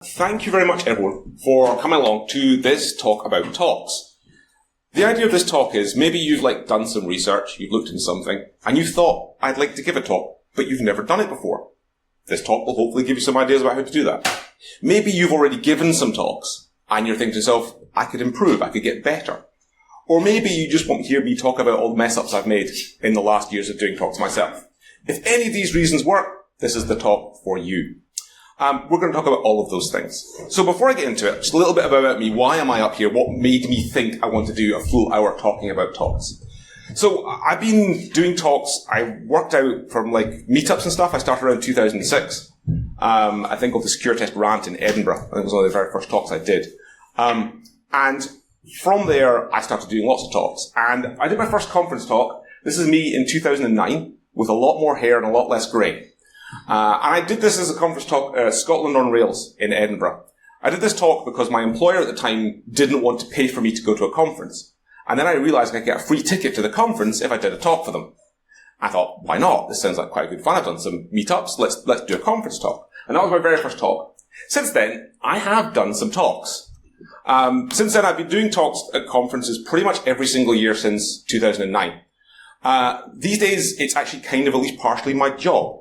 Thank you very much, everyone, for coming along to this talk about talks. The idea of this talk is maybe you've done some research, you've looked into something, and you thought, I'd like to give a talk, but you've never done it before. This talk will hopefully give you some ideas about how to do that. Maybe you've already given some talks, and you're thinking to yourself, I could improve, I could get better. Or maybe you just want to hear me talk about all the mess-ups I've made in the last years of doing talks myself. If any of these reasons work, this is the talk for you. We're going to talk about all of those things. So before I get into it, just a little bit about me. Why am I up here? What made me think I want to do a full hour talking about talks? So I've been doing talks. I worked out from meetups and stuff. I started around 2006. I think of the Secure Test rant in Edinburgh. I think it was one of the very first talks I did. And from there, I started doing lots of talks. And I did my first conference talk. This is me in 2009 with a lot more hair and a lot less grey. And I did this as a conference talk, Scotland on Rails in Edinburgh. I did this talk because my employer at the time didn't want to pay for me to go to a conference. And then I realised I could get a free ticket to the conference if I did a talk for them. I thought, why not? This sounds like quite good fun. I've done some meetups. Let's do a conference talk. And that was my very first talk. Since then, I have done some talks. Since then, I've been doing talks at conferences pretty much every single year since 2009. These days, it's actually kind of at least partially my job.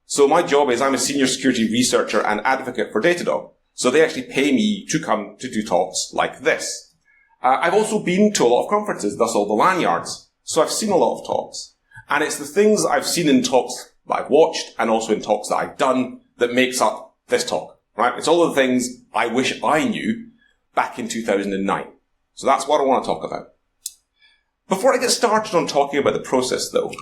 So my job is I'm a senior security researcher and advocate for Datadog. So they actually pay me to come to do talks like this. I've also been to a lot of conferences, thus all the lanyards. So I've seen a lot of talks. And it's the things I've seen in talks that I've watched and also in talks that I've done that makes up this talk, right? It's all of the things I wish I knew back in 2009. So that's what I want to talk about. Before I get started on talking about the process though,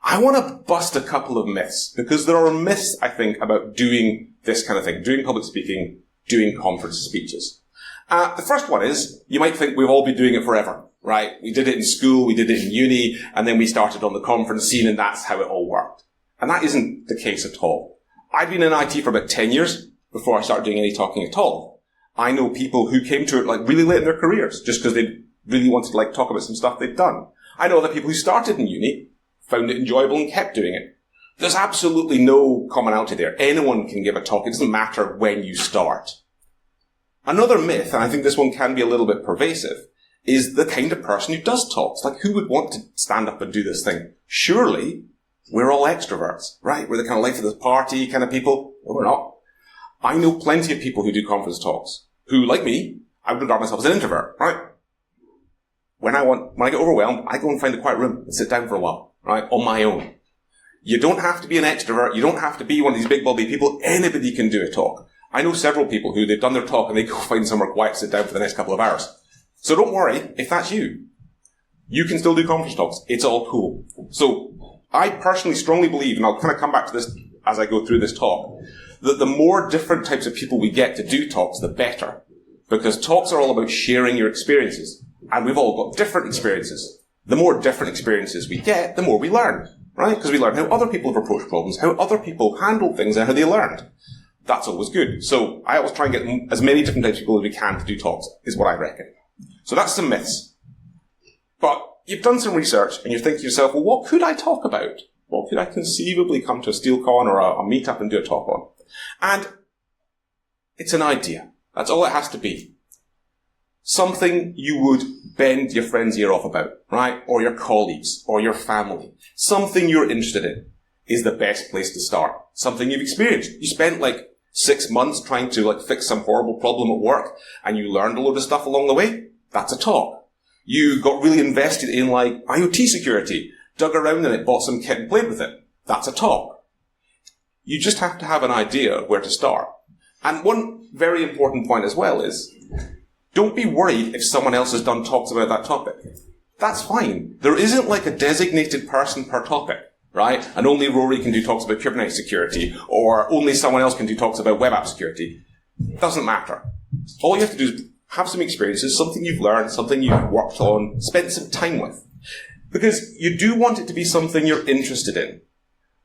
I want to bust a couple of myths, because there are myths, I think, about doing this kind of thing, doing public speaking, doing conference speeches. The first one is, you might think we've all been doing it forever, right? We did it in school, we did it in uni, and then we started on the conference scene, and that's how it all worked. And that isn't the case at all. I've been in IT for about 10 years before I started doing any talking at all. I know people who came to it really late in their careers, just because they really wanted to talk about some stuff they'd done. I know other people who started in uni, found it enjoyable and kept doing it. There's absolutely no commonality there. Anyone can give a talk. It doesn't matter when you start. Another myth, and I think this one can be a little bit pervasive, is the kind of person who does talks. Who would want to stand up and do this thing? Surely, we're all extroverts, right? We're the kind of life of the party kind of people. Well, we're not. I know plenty of people who do conference talks who, like me, I would regard myself as an introvert, right? When I get overwhelmed, I go and find a quiet room and sit down for a while. Right, on my own. You don't have to be an extrovert. You don't have to be one of these big bubbly people. Anybody can do a talk. I know several people who they've done their talk and they go find somewhere quiet to sit down for the next couple of hours. So don't worry if that's you. You can still do conference talks. It's all cool. So I personally strongly believe, and I'll kind of come back to this as I go through this talk, that the more different types of people we get to do talks, the better. Because talks are all about sharing your experiences. And we've all got different experiences. The more different experiences we get, the more we learn, right? Because we learn how other people have approached problems, how other people handled things, and how they learned. That's always good. So I always try and get as many different types of people as we can to do talks, is what I reckon. So that's some myths. But you've done some research, and you're thinking to yourself, well, what could I talk about? What could I conceivably come to a SteelCon or a meetup and do a talk on? And it's an idea. That's all it has to be. Something you would bend your friend's ear off about, right? Or your colleagues, or your family. Something you're interested in is the best place to start. Something you've experienced. You spent 6 months trying to fix some horrible problem at work, and you learned a load of stuff along the way. That's a talk. You got really invested in IoT security, dug around in it, bought some kit and played with it. That's a talk. You just have to have an idea where to start. And one very important point as well is, don't be worried if someone else has done talks about that topic. That's fine. There isn't a designated person per topic, right? And only Rory can do talks about Kubernetes security, or only someone else can do talks about web app security. It doesn't matter. All you have to do is have some experiences, something you've learned, something you've worked on, spent some time with. Because you do want it to be something you're interested in.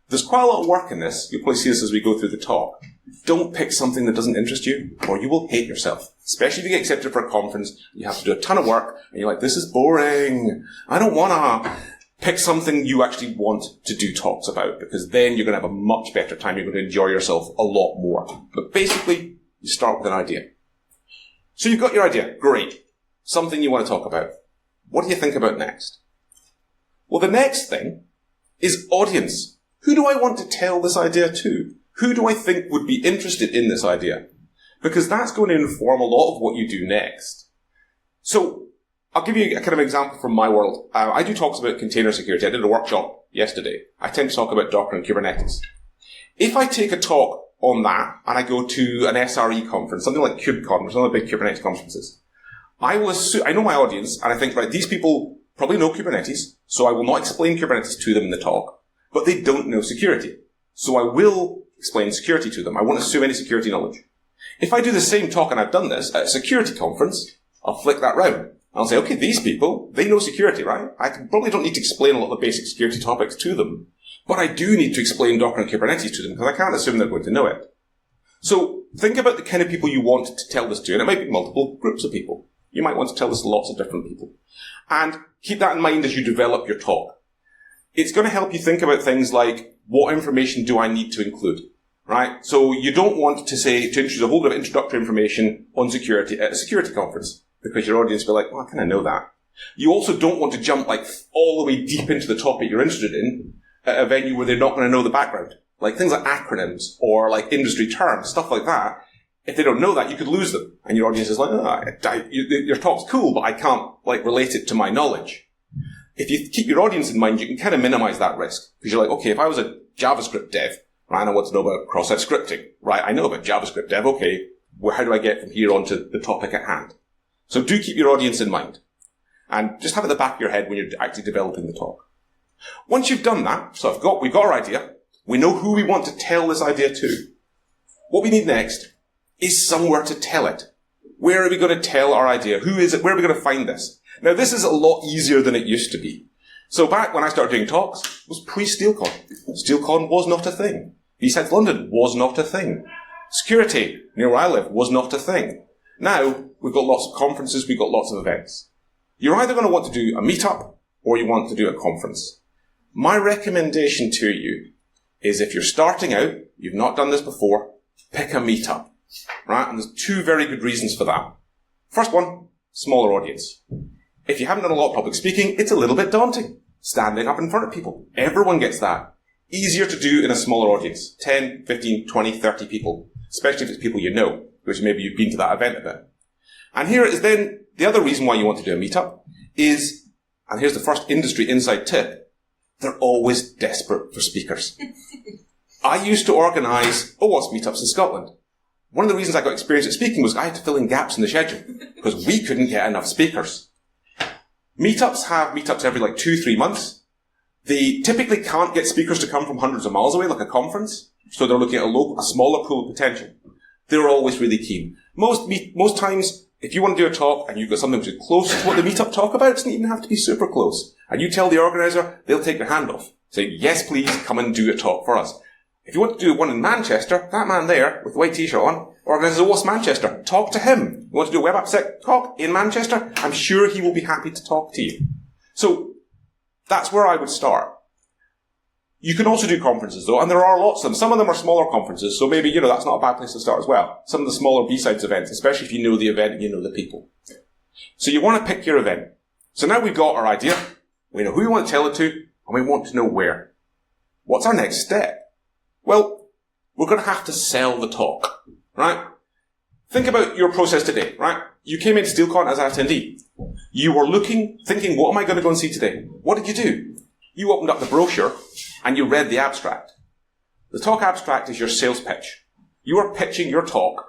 There's quite a lot of work in this. You'll probably see this as we go through the talk. Don't pick something that doesn't interest you, or you will hate yourself. Especially if you get accepted for a conference, you have to do a ton of work, and you're like, this is boring. I don't want to. Pick something you actually want to do talks about, because then you're going to have a much better time. You're going to enjoy yourself a lot more. But basically, You start with an idea. So you've got your idea. Great. Something you want to talk about. What do you think about next? Well, the next thing is audience. Who do I want to tell this idea to? Who do I think would be interested in this idea? Because that's going to inform a lot of what you do next. So I'll give you a kind of example from my world. I do talks about container security. I did a workshop yesterday. I tend to talk about Docker and Kubernetes. If I take a talk on that and I go to an SRE conference, something like KubeCon, or some of the big Kubernetes conferences, I know my audience, and I think, right, these people probably know Kubernetes, so I will not explain Kubernetes to them in the talk, but they don't know security. So I will explain security to them. I won't assume any security knowledge. If I do the same talk, and I've done this, at a security conference, I'll flick that round. I'll say, okay, these people, they know security, right? I probably don't need to explain a lot of the basic security topics to them, but I do need to explain Docker and Kubernetes to them, because I can't assume they're going to know it. So think about the kind of people you want to tell this to, and it might be multiple groups of people. You might want to tell this to lots of different people. And keep that in mind as you develop your talk. It's going to help you think about things like, what information do I need to include? Right? So you don't want to introduce a whole lot of introductory information on security at a security conference, because your audience will be like, well, I kind of know that. You also don't want to jump like all the way deep into the topic you're interested in at a venue where they're not going to know the background. Like things like acronyms or like industry terms, stuff like that. If they don't know that, you could lose them. And your audience is like, your talk's cool, but I can't like relate it to my knowledge. If you keep your audience in mind, you can kind of minimize that risk. Because you're like, okay, if I was a JavaScript dev, right, and I want to know about cross-site scripting, right, I know about JavaScript dev, okay, well, how do I get from here on to the topic at hand? So do keep your audience in mind. And just have it at the back of your head when you're actually developing the talk. Once you've done that, so we've got our idea, we know who we want to tell this idea to. What we need next is somewhere to tell it. Where are we going to tell our idea? Who is it? Where are we going to find this? Now, this is a lot easier than it used to be. So back when I started doing talks, it was pre-SteelCon. SteelCon was not a thing. BSides London was not a thing. Security, near where I live, was not a thing. Now, we've got lots of conferences, we've got lots of events. You're either going to want to do a meetup, or you want to do a conference. My recommendation to you is if you're starting out, you've not done this before, pick a meetup. Right? And there's two very good reasons for that. First one, smaller audience. If you haven't done a lot of public speaking, it's a little bit daunting. Standing up in front of people. Everyone gets that. Easier to do in a smaller audience. 10, 15, 20, 30 people. Especially if it's people you know, which maybe you've been to that event a bit. And here is then the other reason why you want to do a meetup is, and here's the first industry inside tip, they're always desperate for speakers. I used to organise OWASP meetups in Scotland. One of the reasons I got experience at speaking was I had to fill in gaps in the schedule because we couldn't get enough speakers. Meetups have meetups every 2-3 months. They typically can't get speakers to come from hundreds of miles away, like a conference. So they're looking at a smaller pool of potential. They're always really keen. Most times, if you want to do a talk and you've got something which is close to what the meetup talk about, it doesn't even have to be super close. And you tell the organizer, they'll take their hand off. Say, yes, please, come and do a talk for us. If you want to do one in Manchester, that man there with the white t-shirt on organises a WASP Manchester. Talk to him. You want to do a web app sec talk in Manchester? I'm sure he will be happy to talk to you. So that's where I would start. You can also do conferences though, and there are lots of them. Some of them are smaller conferences, so maybe, that's not a bad place to start as well. Some of the smaller B-sides events, especially if you know the event and you know the people. So you want to pick your event. So now we've got our idea, we know who we want to tell it to, and we want to know where. What's our next step? Well, we're going to have to sell the talk, right? Think about your process today, right? You came into SteelCon as an attendee. You were thinking, what am I going to go and see today? What did you do? You opened up the brochure and you read the abstract. The talk abstract is your sales pitch. You are pitching your talk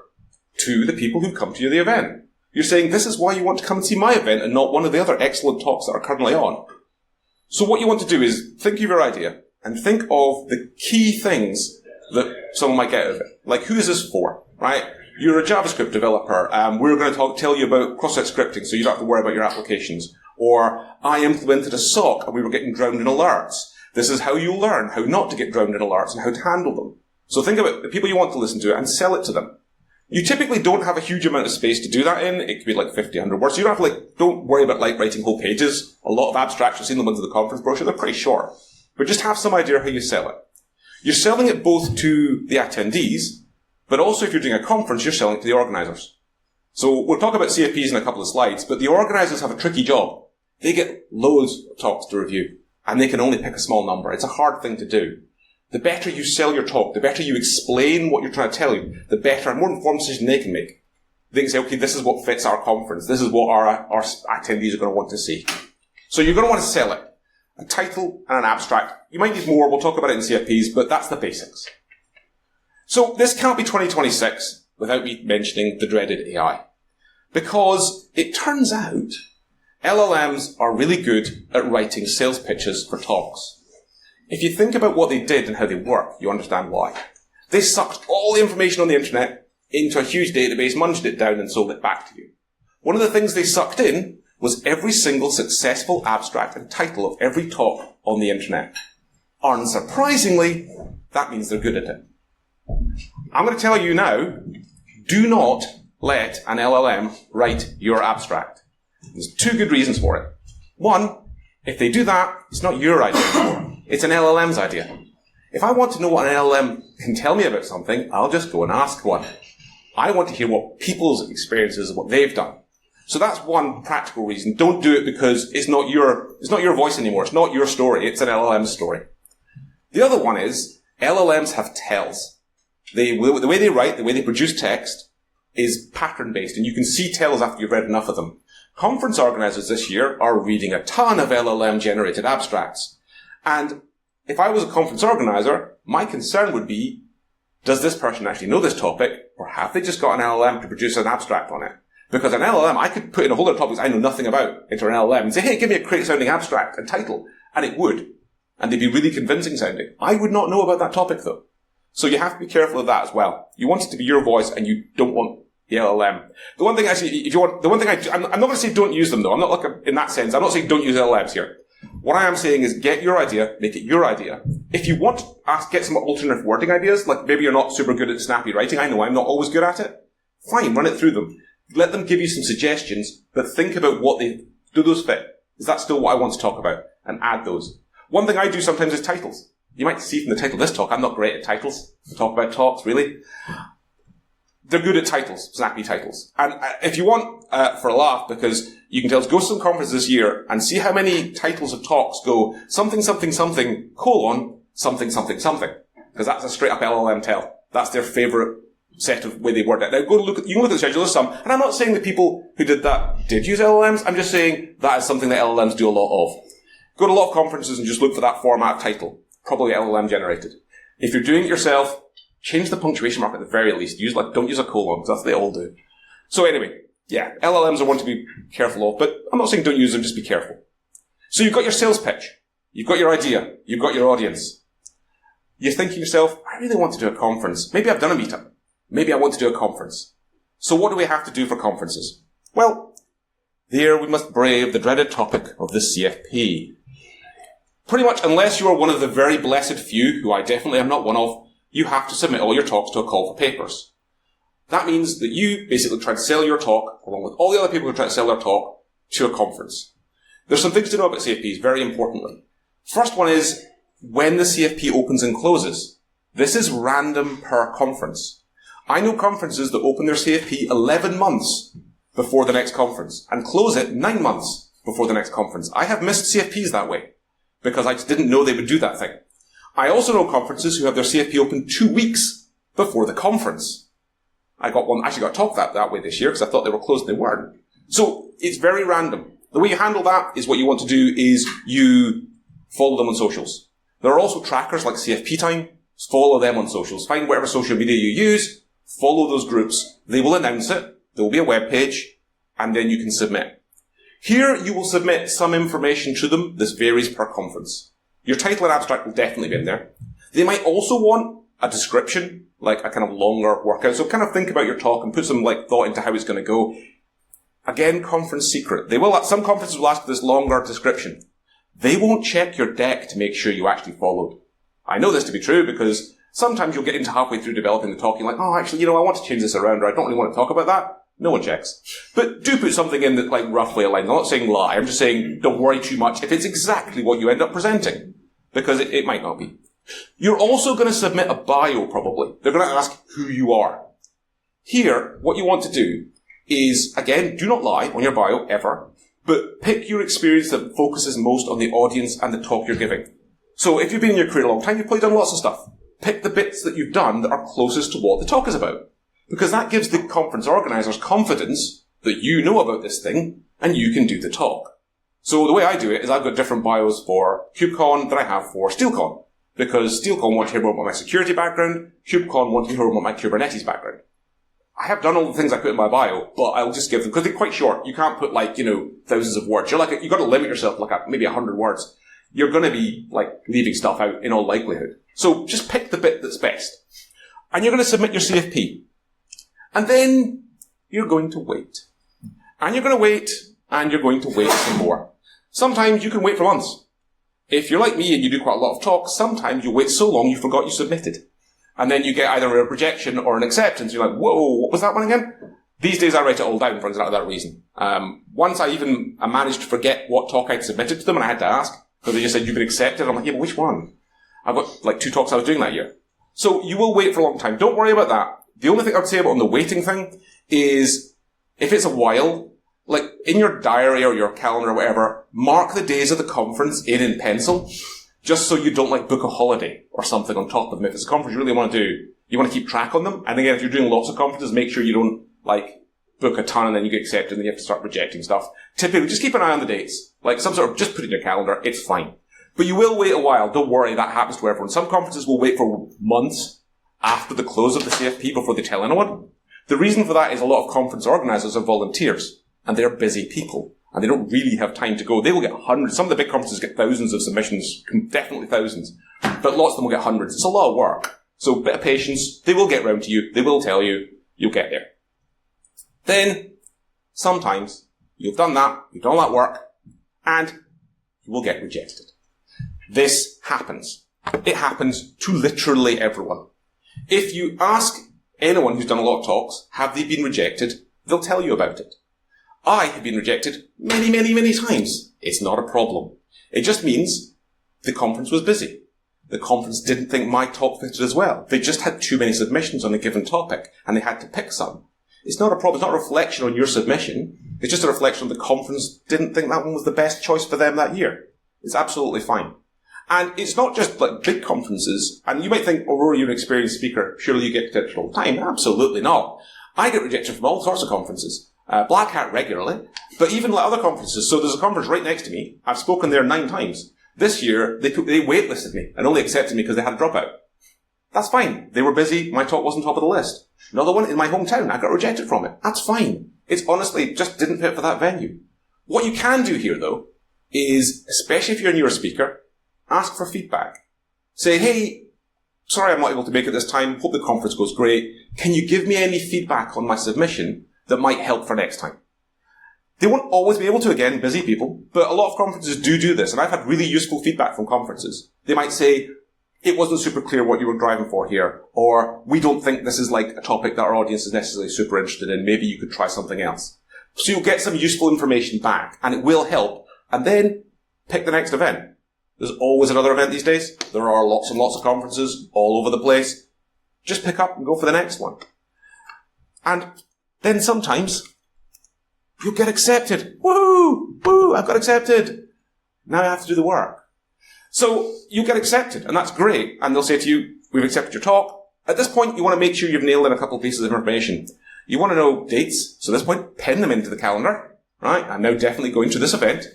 to the people who come to the event. You're saying, this is why you want to come and see my event and not one of the other excellent talks that are currently on. So what you want to do is think of your idea and think of the key things that someone might get out of it. Like, who is this for, right? You're a JavaScript developer. We're going to tell you about cross-site scripting so you don't have to worry about your applications. Or, I implemented a SOC and we were getting drowned in alerts. This is how you learn how not to get drowned in alerts and how to handle them. So think about the people you want to listen to and sell it to them. You typically don't have a huge amount of space to do that in. It could be 50, 100 words. So you don't have don't worry about writing whole pages. A lot of abstracts, you've seen the ones in the conference brochure, they're pretty short. But just have some idea how you sell it. You're selling it both to the attendees, But also if you're doing a conference, you're selling to the organisers. So we'll talk about CFPs in a couple of slides, but the organisers have a tricky job. They get loads of talks to review, and they can only pick a small number. It's a hard thing to do. The better you sell your talk, the better you explain what you're trying to tell you, the better and more informed decision they can make. They can say, okay, this is what fits our conference. This is what our attendees are going to want to see. So you're going to want to sell it. A title and an abstract. You might need more. We'll talk about it in CFPs, but that's the basics. So this can't be 2026 without me mentioning the dreaded AI. Because it turns out LLMs are really good at writing sales pitches for talks. If you think about what they did and how they work, you understand why. They sucked all the information on the internet into a huge database, munched it down and sold it back to you. One of the things they sucked in was every single successful abstract and title of every talk on the internet. Unsurprisingly, that means they're good at it. I'm going to tell you now, do not let an LLM write your abstract. There's two good reasons for it. One, if they do that, it's not your idea anymore. It's an LLM's idea. If I want to know what an LLM can tell me about something, I'll just go and ask one. I want to hear what people's experiences of what they've done. So that's one practical reason. Don't do it because it's not your voice anymore. It's not your story. It's an LLM story. The other one is LLMs have tells. The way they write, the way they produce text is pattern-based, and you can see tells after you've read enough of them. Conference organisers this year are reading a ton of LLM-generated abstracts. And if I was a conference organiser, my concern would be, does this person actually know this topic, or have they just got an LLM to produce an abstract on it? Because an LLM, I could put in a whole lot of topics I know nothing about into an LLM and say, hey, give me a great-sounding abstract and title, and it would. And they'd be really convincing sounding. I would not know about that topic, though. So you have to be careful of that as well. You want it to be your voice, and you don't want the LLM. The one thing I'm not going to say don't use them, though. I'm not in that sense. I'm not saying don't use LLMs here. What I am saying is get your idea, make it your idea. If you want to get some alternative wording ideas, like maybe you're not super good at snappy writing, I know I'm not always good at it, fine, run it through them. Let them give you some suggestions, but think about do those fit? Is that still what I want to talk about? And add those. One thing I do sometimes is titles. You might see from the title of this talk, I'm not great at titles. I talk about talks, really. They're good at titles, snappy titles. And if you want, for a laugh, because you can tell us, go to some conferences this year and see how many titles of talks go something, something, something, something, something, something. Because that's a straight up LLM tell. That's their favourite set of way they word it. Now you can look at the schedule, there's some, and I'm not saying the people who did that did use LLMs, I'm just saying that is something that LLMs do a lot of. Go to a lot of conferences and just look for that format of title. Probably LLM generated. If you're doing it yourself, change the punctuation mark at the very least. Don't use a colon, because that's what they all do. So anyway, yeah, LLMs are one to be careful of, but I'm not saying don't use them, just be careful. So you've got your sales pitch. You've got your idea. You've got your audience. You're thinking to yourself, I really want to do a conference. Maybe I've done a meetup. Maybe I want to do a conference. So what do we have to do for conferences? Well, there we must brave the dreaded topic of the CFP. Pretty much, unless you are one of the very blessed few, who I definitely am not one of, you have to submit all your talks to a call for papers. That means that you basically try to sell your talk, along with all the other people who try to sell their talk, to a conference. There's some things to know about CFPs, very importantly. First one is, when the CFP opens and closes. This is random per conference. I know conferences that open their CFP 11 months before the next conference, and close it 9 months before the next conference. I have missed CFPs that way, because I just didn't know they would do that thing. I also know conferences who have their CFP open 2 weeks before the conference. I actually got a talk that way this year because I thought they were closed and they weren't. So it's very random. The way you handle that is what you want to do is you follow them on socials. There are also trackers like CFP Time. Follow them on socials. Find whatever social media you use. Follow those groups. They will announce it. There will be a web page, and then you can submit. Here you will submit some information to them. This varies per conference. Your title and abstract will definitely be in there. They might also want a description, like a kind of longer workout. So kind of think about your talk and put some thought into how it's going to go. Again, conference secret. Some conferences will ask for this longer description. They won't check your deck to make sure you actually followed. I know this to be true because sometimes you'll get into halfway through developing the talk, you're like, oh, actually, I want to change this around, or I don't really want to talk about that. No one checks. But do put something in that roughly aligns. I'm not saying lie. I'm just saying don't worry too much if it's exactly what you end up presenting. Because it might not be. You're also going to submit a bio, probably. They're going to ask who you are. Here, what you want to do is, again, do not lie on your bio, ever, but pick your experience that focuses most on the audience and the talk you're giving. So if you've been in your career a long time, you've probably done lots of stuff. Pick the bits that you've done that are closest to what the talk is about. Because that gives the conference organisers confidence that you know about this thing and you can do the talk. So the way I do it is I've got different bios for KubeCon than I have for SteelCon. Because SteelCon want to hear more about my security background, KubeCon want to hear more about my Kubernetes background. I have done all the things I put in my bio, but I'll just give them, because they're quite short. You can't put thousands of words. You've got to limit yourself maybe 100 words. You're going to be leaving stuff out in all likelihood. So just pick the bit that's best. And you're going to submit your CFP. And then you're going to wait. And you're going to wait, and you're going to wait some more. Sometimes you can wait for months. If you're like me and you do quite a lot of talks, sometimes you wait so long you forgot you submitted. And then you get either a rejection or an acceptance. You're like, whoa, what was that one again? These days I write it all down for exactly that reason. Once I managed to forget what talk I'd submitted to them and I had to ask, because they just said, you've been accepted. I'm like, yeah, but which one? I've got 2 talks I was doing that year. So you will wait for a long time. Don't worry about that. The only thing I would say about the waiting thing is, if it's a while, in your diary or your calendar or whatever, mark the days of the conference in pencil, just so you don't book a holiday or something on top of them. If it's a conference you really want to do, you want to keep track on them. And again, if you're doing lots of conferences, make sure you don't book a ton and then you get accepted and then you have to start rejecting stuff. Typically, just keep an eye on the dates. Just put it in your calendar, it's fine. But you will wait a while, don't worry, that happens to everyone. Some conferences will wait for months after the close of the CFP before they tell anyone. The reason for that is a lot of conference organisers are volunteers, and they're busy people, and they don't really have time to go. They will get hundreds. Some of the big conferences get thousands of submissions, definitely thousands, but lots of them will get hundreds. It's a lot of work. So a bit of patience, they will get round to you, they will tell you, you'll get there. Then, sometimes, you've done that work, and you will get rejected. This happens. It happens to literally everyone. If you ask anyone who's done a lot of talks, have they been rejected, they'll tell you about it. I have been rejected many, many, many times. It's not a problem. It just means the conference was busy. The conference didn't think my talk fitted as well. They just had too many submissions on a given topic, and they had to pick some. It's not a problem. It's not a reflection on your submission. It's just a reflection on the conference didn't think that one was the best choice for them that year. It's absolutely fine. And it's not just big conferences. And you might think, oh, Rory, you're an experienced speaker. Surely you get rejected all the time. Absolutely not. I get rejected from all sorts of conferences. Black Hat regularly, but even other conferences. So there's a conference right next to me. I've spoken there 9 times. This year, they waitlisted me and only accepted me because they had a dropout. That's fine. They were busy. My talk wasn't top of the list. Another one in my hometown. I got rejected from it. That's fine. It's honestly just didn't fit for that venue. What you can do here, though, is, especially if you're a newer speaker, ask for feedback. Say, hey, sorry I'm not able to make it this time. Hope the conference goes great. Can you give me any feedback on my submission that might help for next time? They won't always be able to, again, busy people, but a lot of conferences do this, and I've had really useful feedback from conferences. They might say, it wasn't super clear what you were driving for here, or we don't think this is a topic that our audience is necessarily super interested in. Maybe you could try something else. So you'll get some useful information back, and it will help, and then pick the next event. There's always another event these days. There are lots and lots of conferences all over the place. Just pick up and go for the next one. And then sometimes you'll get accepted. Woo! Woo! I've got accepted. Now I have to do the work. So you get accepted, and that's great. And they'll say to you, we've accepted your talk. At this point, you want to make sure you've nailed in a couple of pieces of information. You want to know dates. So at this point, pen them into the calendar. Right? I'm now definitely going to this event.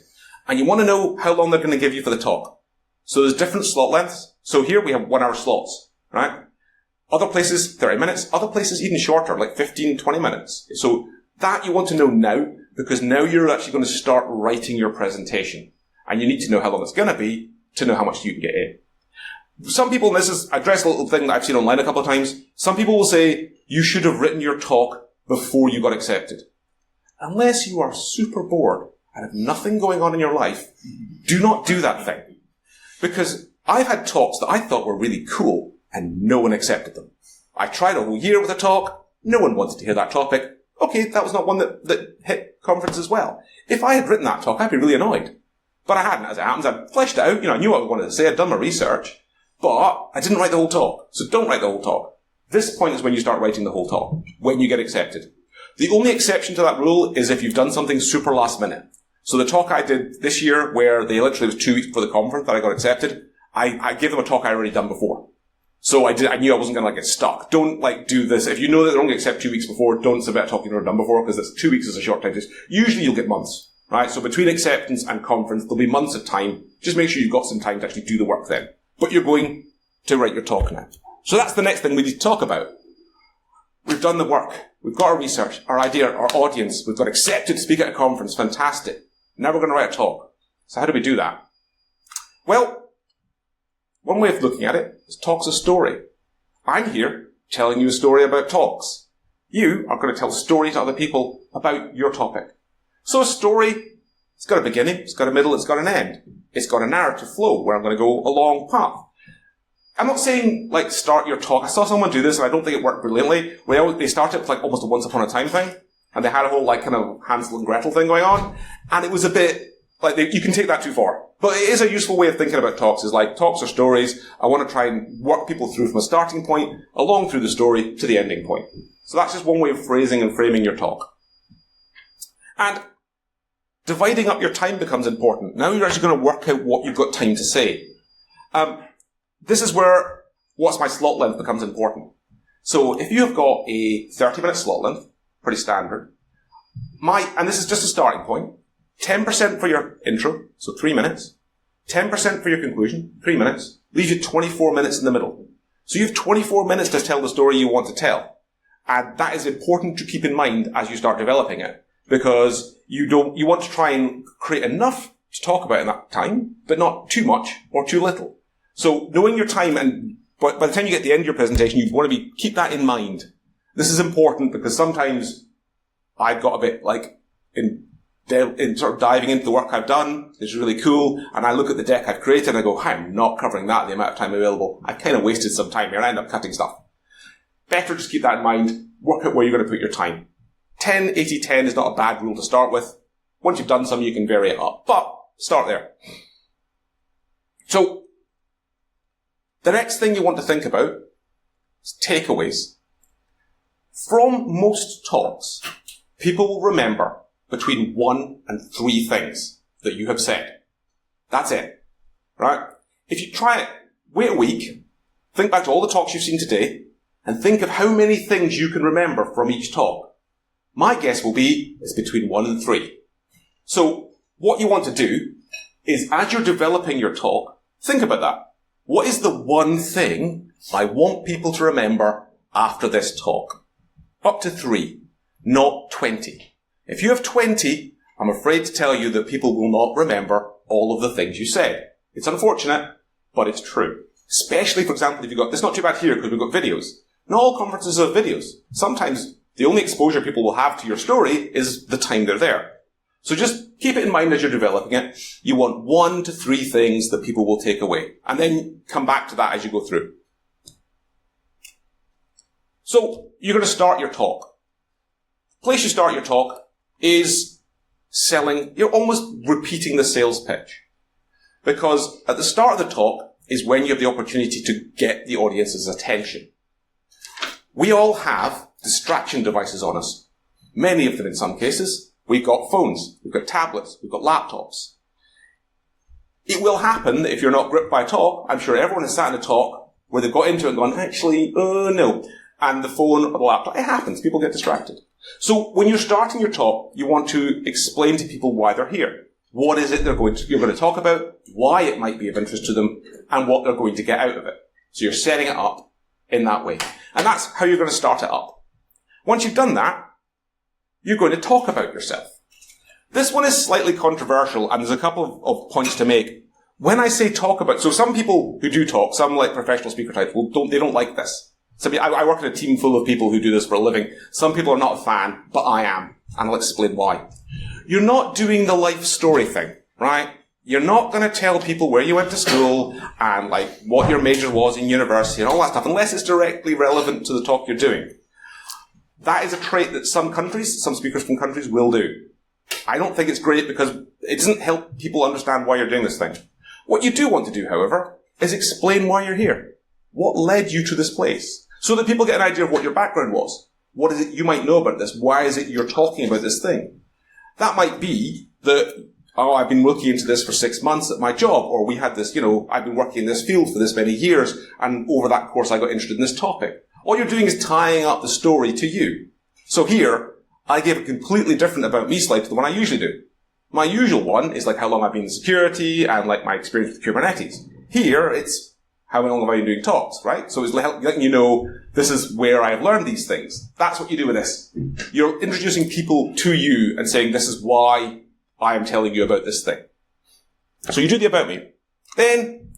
And you want to know how long they're going to give you for the talk. So there's different slot lengths. So here we have 1-hour slots. Right? Other places, 30 minutes. Other places even shorter, 15, 20 minutes. So that you want to know now, because now you're actually going to start writing your presentation. And you need to know how long it's going to be to know how much you can get in. Some people, and this is, I address a little thing that I've seen online a couple of times, some people will say, you should have written your talk before you got accepted. Unless you are super bored and have nothing going on in your life, do not do that thing. Because I've had talks that I thought were really cool, and no one accepted them. I tried a whole year with a talk, no one wanted to hear that topic. Okay, that was not one that hit conferences well. If I had written that talk, I'd be really annoyed. But I hadn't, as it happens. I'd fleshed it out, I knew what I wanted to say, I'd done my research. But I didn't write the whole talk, so don't write the whole talk. This point is when you start writing the whole talk, when you get accepted. The only exception to that rule is if you've done something super last minute. So the talk I did this year, where they literally was 2 weeks before the conference that I got accepted, I gave them a talk I already done before. So I knew I wasn't going to get stuck. Don't do this. If you know that they're only accept 2 weeks before, don't submit a talk you've never done before, because 2 weeks is a short time. Usually you'll get months, right? So between acceptance and conference, there'll be months of time. Just make sure you've got some time to actually do the work then. But you're going to write your talk now. So that's the next thing we need to talk about. We've done the work. We've got our research, our idea, our audience. We've got accepted to speak at a conference. Fantastic. Now we're going to write a talk. So how do we do that? Well, one way of looking at it is talk's a story. I'm here telling you a story about talks. You are going to tell stories to other people about your topic. So a story, it's got a beginning, it's got a middle, it's got an end. It's got a narrative flow where I'm going to go a long path. I'm not saying, start your talk. I saw someone do this, and I don't think it worked brilliantly. They started with, almost a once upon a time thing, and they had a whole, kind of Hansel and Gretel thing going on, and it was a bit, you can take that too far. But it is a useful way of thinking about talks, is talks are stories. I want to try and work people through from a starting point, along through the story, to the ending point. So that's just one way of phrasing and framing your talk. And dividing up your time becomes important. Now you're actually going to work out what you've got time to say. This is where what's my slot length becomes important. So if you have got a 30-minute slot length, pretty standard, and this is just a starting point, 10% for your intro, so 3 minutes, 10% for your conclusion, 3 minutes, leaves you 24 minutes in the middle. So you have 24 minutes to tell the story you want to tell. And that is important to keep in mind as you start developing it, because you want to try and create enough to talk about in that time, but not too much or too little. So knowing your time, and by the time you get to the end of your presentation, you want to keep that in mind. This is important because sometimes I've got a bit in sort of diving into the work I've done. It's really cool, and I look at the deck I've created and I go, I'm not covering that the amount of time available. I kind of wasted some time here and I end up cutting stuff. Better just keep that in mind. Work out where you're going to put your time. 10, 80, 10 is not a bad rule to start with. Once you've done some, you can vary it up, but start there. So the next thing you want to think about is takeaways. From most talks, people will remember between 1 and 3 things that you have said. That's it. Right? If you try it, wait a week, think back to all the talks you've seen today, and think of how many things you can remember from each talk. My guess will be it's between 1 and 3. So what you want to do is, as you're developing your talk, think about that. What is the one thing I want people to remember after this talk? Up to 3, not 20. If you have 20, I'm afraid to tell you that people will not remember all of the things you said. It's unfortunate, but it's true. Especially, for example, if you've got, it's not too bad here because we've got videos. Not all conferences have videos. Sometimes the only exposure people will have to your story is the time they're there. So just keep it in mind as you're developing it. You want 1 to 3 things that people will take away. And then come back to that as you go through. So you're going to start your talk. The place you start your talk is selling. You're almost repeating the sales pitch. Because at the start of the talk is when you have the opportunity to get the audience's attention. We all have distraction devices on us. Many of them in some cases. We've got phones, we've got tablets, we've got laptops. It will happen that if you're not gripped by a talk, I'm sure everyone has sat in a talk where they've got into it and gone, actually, no. And the phone or the laptop, it happens, people get distracted. So when you're starting your talk, you want to explain to people why they're here. What is it you're going to talk about, why it might be of interest to them, and what they're going to get out of it. So you're setting it up in that way. And that's how you're going to start it up. Once you've done that, you're going to talk about yourself. This one is slightly controversial, and there's a couple of points to make. When I say talk about, so some people who do talk, some like professional speaker types, they don't like this. I work in a team full of people who do this for a living. Some people are not a fan, but I am, and I'll explain why. You're not doing the life story thing, right? You're not going to tell people where you went to school and what your major was in university and all that stuff, unless it's directly relevant to the talk you're doing. That is a trait that some speakers from countries will do. I don't think it's great because it doesn't help people understand why you're doing this thing. What you do want to do, however, is explain why you're here. What led you to this place? So that people get an idea of what your background was. What is it you might know about this? Why is it you're talking about this thing? That might be that, I've been looking into this for 6 months at my job, or we had this, I've been working in this field for this many years, and over that course I got interested in this topic. All you're doing is tying up the story to you. So here, I gave a completely different about me slide to the one I usually do. My usual one is like how long I've been in security and like my experience with Kubernetes. Here, it's how long have I been doing talks, right? So it's letting you know this is where I've learned these things. That's what you do with this. You're introducing people to you and saying this is why I am telling you about this thing. So you do the about me. Then,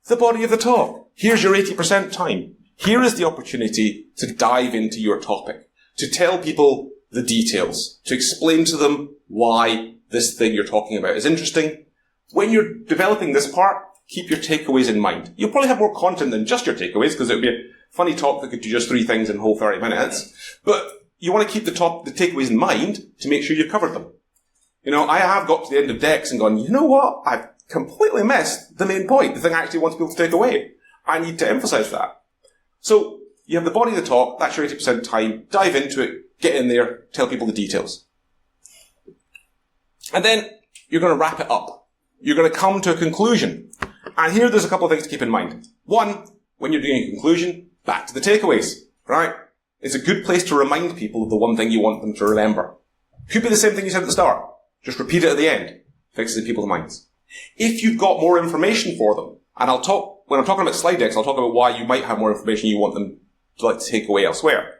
the body of the talk. Here's your 80% time. Here is the opportunity to dive into your topic, to tell people the details, to explain to them why this thing you're talking about is interesting. When you're developing this part, keep your takeaways in mind. You'll probably have more content than just your takeaways, because it would be a funny talk that could do just 3 things in a whole 30 minutes. But you want to keep the takeaways in mind to make sure you've covered them. I have got to the end of decks and gone, you know what? I've completely missed the main point, the thing I actually want people to take away. I need to emphasize that. So you have the body of the talk, that's your 80% time, dive into it, get in there, tell people the details. And then you're going to wrap it up. You're going to come to a conclusion. And here there's a couple of things to keep in mind. One, when you're doing a conclusion, back to the takeaways, right? It's a good place to remind people of the one thing you want them to remember. Could be the same thing you said at the start. Just repeat it at the end. Fixes it in people's minds. If you've got more information for them, and when I'm talking about slide decks, I'll talk about why you might have more information you want them to take away elsewhere.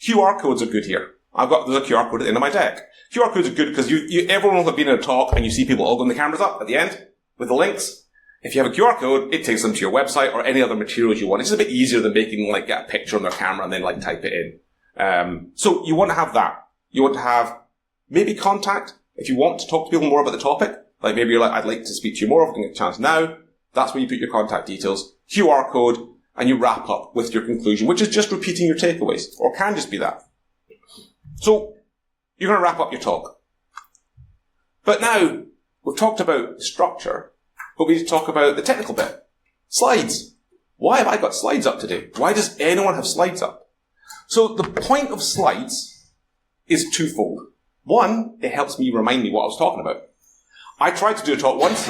QR codes are good here. There's a QR code at the end of my deck. QR codes are good because everyone will have been in a talk and you see people all going the cameras up at the end with the links. If you have a QR code, it takes them to your website or any other materials you want. It's a bit easier than making get a picture on their camera and then type it in. So you want to have that. You want to have maybe contact. If you want to talk to people more about the topic, maybe you're I'd like to speak to you more if I can get a chance now, that's where you put your contact details, QR code, and you wrap up with your conclusion, which is just repeating your takeaways, or can just be that. So, you're going to wrap up your talk. But now, we've talked about structure, but we need to talk about the technical bit. Slides. Why have I got slides up today? Why does anyone have slides up? So, the point of slides is twofold. One, it helps me remind me what I was talking about. I tried to do a talk once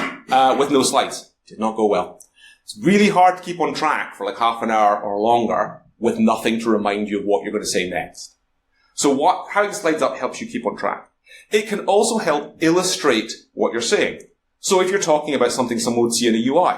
with no slides. Did not go well. It's really hard to keep on track for half an hour or longer with nothing to remind you of what you're going to say next. So having slides up helps you keep on track. It can also help illustrate what you're saying. So if you're talking about something someone would see in a UI,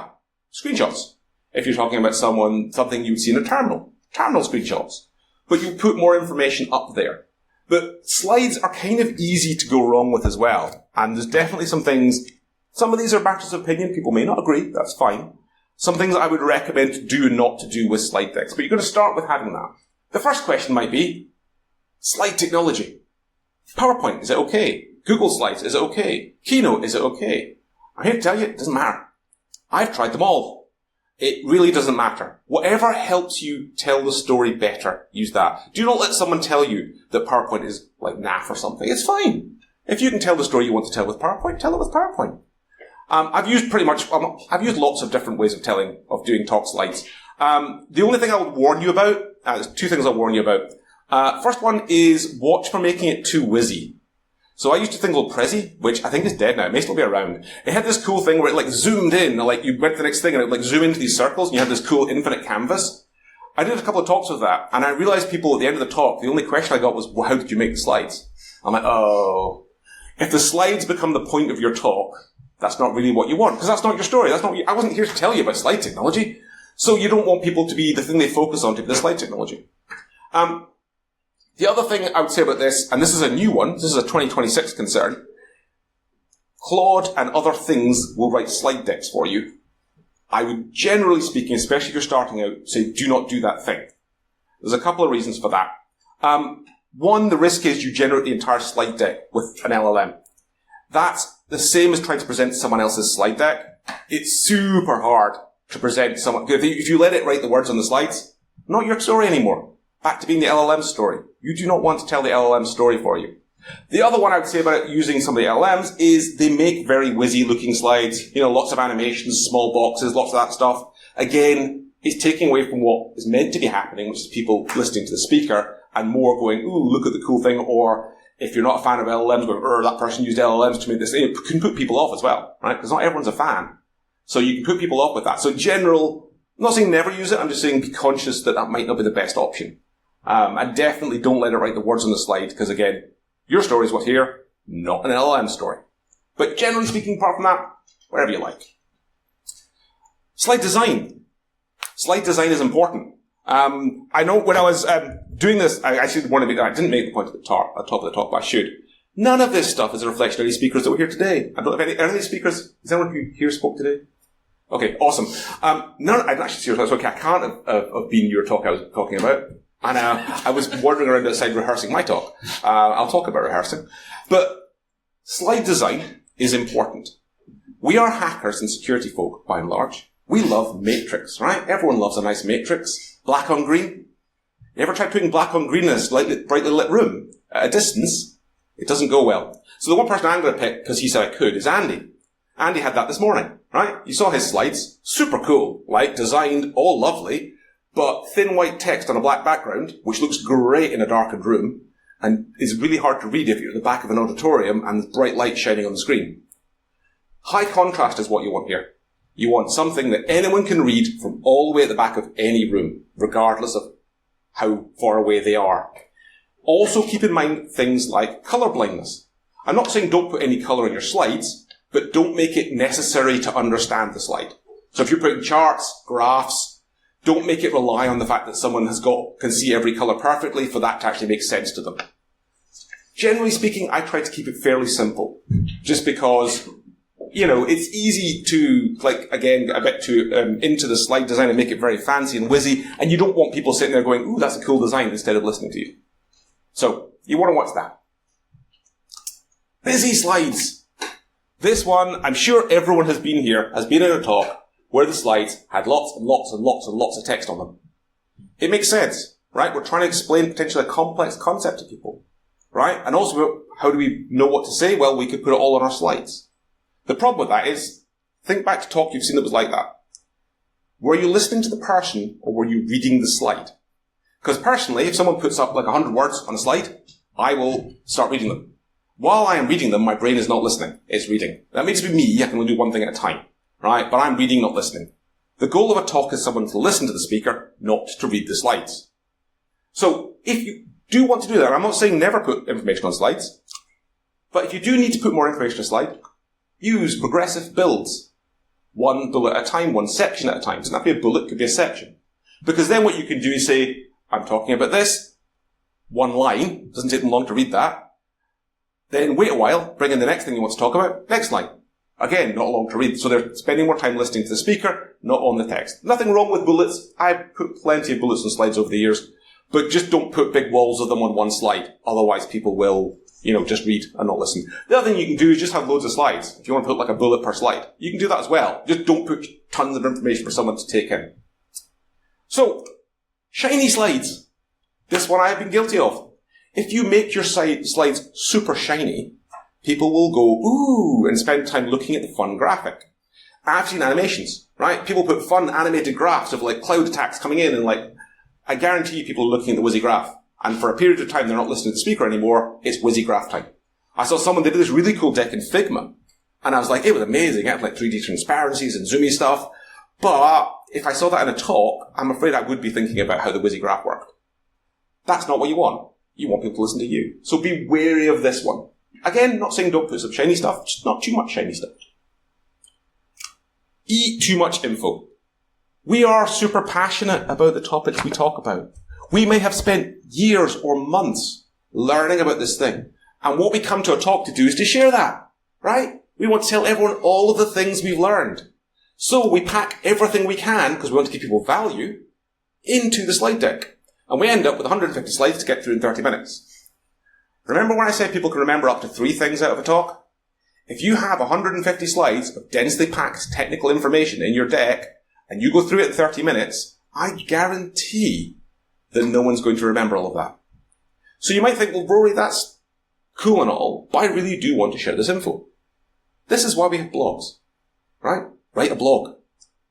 screenshots. If you're talking about something you would see in a terminal screenshots. But you put more information up there. But slides are kind of easy to go wrong with as well. And there's definitely some of these are matters of opinion. People may not agree. That's fine. Some things I would recommend to do and not to do with slide decks. But you're going to start with having that. The first question might be, slide technology. PowerPoint, is it okay? Google Slides, is it okay? Keynote, is it okay? I'm here to tell you, it doesn't matter. I've tried them all. It really doesn't matter. Whatever helps you tell the story better, use that. Do not let someone tell you that PowerPoint is naff or something. It's fine. If you can tell the story you want to tell with PowerPoint, tell it with PowerPoint. I've used lots of different ways of doing talk slides. The only thing I would warn you about, there's 2 things I'll warn you about. First one is watch for making it too whizzy. So I used a thing called Prezi, which I think is dead now. It may still be around. It had this cool thing where it zoomed in, you went to the next thing and it would zoom into these circles and you had this cool infinite canvas. I did a couple of talks with that and I realized people at the end of the talk, the only question I got was, well, how did you make the slides? I'm like, oh. If the slides become the point of your talk, that's not really what you want, because that's not your story. I wasn't here to tell you about slide technology. So you don't want people to be the thing they focus on to be the slide technology. The other thing I would say about this, and this is a new one, this is a 2026 concern, Claude and other things will write slide decks for you. I would, generally speaking, especially if you're starting out, say do not do that thing. There's a couple of reasons for that. One, the risk is you generate the entire slide deck with an LLM. That's the same as trying to present someone else's slide deck. It's super hard to present someone. If you let it write the words on the slides, not your story anymore. Back to being the LLM story. You do not want to tell the LLM story for you. The other one I would say about using some of the LLMs is they make very whizzy looking slides. Lots of animations, small boxes, lots of that stuff. again, it's taking away from what is meant to be happening, which is people listening to the speaker, and more going, ooh, look at the cool thing, or if you're not a fan of LLMs, going, that person used LLMs to make this. It can put people off as well, right? Because not everyone's a fan. So you can put people off with that. So in general, I'm not saying never use it, I'm just saying be conscious that might not be the best option. And definitely don't let it write the words on the slide, because again, your story is what's here, not an LLM story. But generally speaking, apart from that, whatever you like. Slide design. Slide design is important. I know when I was doing this, I actually didn't make the point at the top of the talk, but I should. None of this stuff is a reflection of any speakers that were here today. I don't know if any speakers, is anyone who here spoke today? Okay, awesome. I'm actually serious. Okay, I can't have been your talk I was talking about. And I was wandering around outside rehearsing my talk. I'll talk about rehearsing. But slide design is important. We are hackers and security folk, by and large. We love matrix, right? Everyone loves a nice matrix. Black on green. You ever tried putting black on green in a slightly brightly lit room at a distance? It doesn't go well. So the one person I'm going to pick, because he said I could, is Andy. Andy had that this morning, right? You saw his slides. Super cool. Like, designed, all lovely, but thin white text on a black background, which looks great in a darkened room, and is really hard to read if you're at the back of an auditorium and there's bright light shining on the screen. High contrast is what you want here. You want something that anyone can read from all the way at the back of any room, regardless of how far away they are. Also keep in mind things like colour blindness. I'm not saying don't put any colour in your slides, but don't make it necessary to understand the slide. So if you're putting charts, graphs, don't make it rely on the fact that someone can see every colour perfectly for that to actually make sense to them. Generally speaking, I try to keep it fairly simple, just because, it's easy to, get a bit too into the slide design and make it very fancy and whizzy, and you don't want people sitting there going, ooh, that's a cool design, instead of listening to you. So, you want to watch that. Busy slides. This one, I'm sure everyone has been in a talk where the slides had lots and lots and lots and lots of text on them. It makes sense, right? We're trying to explain potentially a complex concept to people, right? And also, how do we know what to say? Well, we could put it all on our slides. The problem with that is, think back to talk you've seen that was like that. Were you listening to the person, or were you reading the slide? Because personally, if someone puts up 100 words on a slide, I will start reading them. While I am reading them, my brain is not listening, it's reading. That means to be me, I can only do one thing at a time, right? But I'm reading, not listening. The goal of a talk is someone to listen to the speaker, not to read the slides. So, if you do want to do that, I'm not saying never put information on slides, but if you do need to put more information on a slide, use progressive builds. One bullet at a time, one section at a time. It doesn't have to be a bullet, it could be a section. Because then what you can do is say, I'm talking about this, one line, doesn't take them long to read that. Then wait a while, bring in the next thing you want to talk about, next line. Again, not long to read. So they're spending more time listening to the speaker, not on the text. Nothing wrong with bullets. I've put plenty of bullets on slides over the years. But just don't put big walls of them on one slide. Otherwise people will, just read and not listen. The other thing you can do is just have loads of slides. If you want to put a bullet per slide, you can do that as well. Just don't put tons of information for someone to take in. So, shiny slides. This one I have been guilty of. If you make your slides super shiny, people will go, ooh, and spend time looking at the fun graphic. I've seen animations, right? People put fun animated graphs of cloud attacks coming in, and I guarantee you people are looking at the WYSI graph. And for a period of time they're not listening to the speaker anymore, it's WYSI graph time. I saw someone, they did this really cool deck in Figma. And I was like, it was amazing. It had 3D transparencies and zoomy stuff. But if I saw that in a talk, I'm afraid I would be thinking about how the WYSI graph worked. That's not what you want. You want people to listen to you. So be wary of this one. Again, not saying don't put some shiny stuff, just not too much shiny stuff. Eat too much info. We are super passionate about the topics we talk about. We may have spent years or months learning about this thing. And what we come to a talk to do is to share that, right? We want to tell everyone all of the things we've learned. So we pack everything we can, because we want to give people value, into the slide deck. And we end up with 150 slides to get through in 30 minutes. Remember when I said people can remember up to 3 things out of a talk? If you have 150 slides of densely packed technical information in your deck, and you go through it in 30 minutes, I guarantee that no one's going to remember all of that. So you might think, well, Rory, that's cool and all, but I really do want to share this info. This is why we have blogs, right? Write a blog.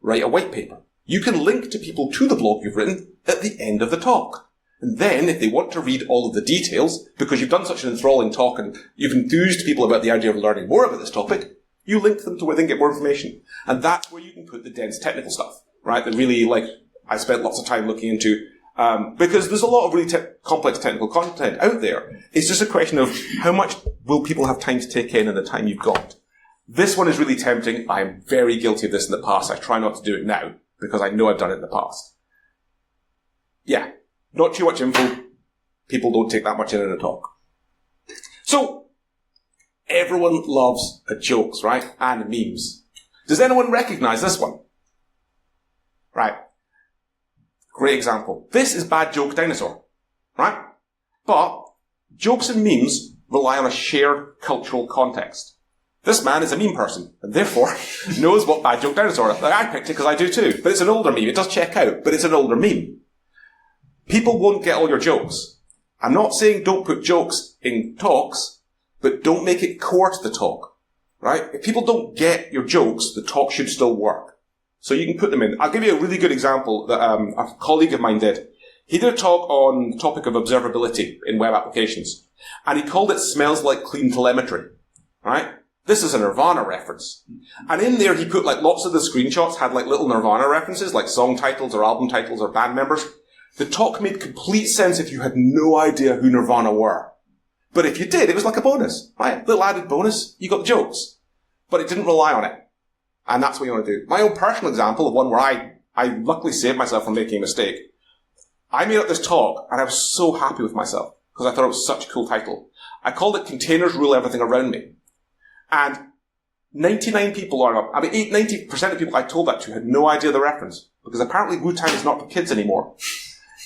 Write a white paper. you can link to people to the blog you've written at the end of the talk. And then, if they want to read all of the details, because you've done such an enthralling talk and you've enthused people about the idea of learning more about this topic, you link them to where they can get more information. And that's where you can put the dense technical stuff, right? That really, I spent lots of time looking into, because there's a lot of really complex technical content out there. It's just a question of how much will people have time to take in the time you've got. This one is really tempting. I'm very guilty of this in the past. I try not to do it now, because I know I've done it in the past. Yeah. Not too much info. People don't take that much in a talk. So, everyone loves jokes, right? And memes. Does anyone recognize this one? Right. Great example. This is Bad Joke Dinosaur, right? But jokes and memes rely on a shared cultural context. This man is a meme person, and therefore knows what Bad Joke Dinosaur is. I picked it because I do too, but it's an older meme. It does check out, but it's an older meme. People won't get all your jokes. I'm not saying don't put jokes in talks, but don't make it core to the talk, right? If people don't get your jokes, the talk should still work. So you can put them in. I'll give you a really good example that a colleague of mine did. He did a talk on the topic of observability in web applications, and he called it Smells Like Clean Telemetry, right? This is a Nirvana reference. And in there he put lots of the screenshots had little Nirvana references, like song titles or album titles or band members. The talk made complete sense if you had no idea who Nirvana were. But if you did, it was like a bonus, right? Little added bonus, you got the jokes. But it didn't rely on it. And that's what you want to do. My own personal example of one where I luckily saved myself from making a mistake. I made up this talk, and I was so happy with myself, because I thought it was such a cool title. I called it Containers Rule Everything Around Me. And 90% of people I told that to had no idea the reference, because apparently Wu-Tang is not for kids anymore.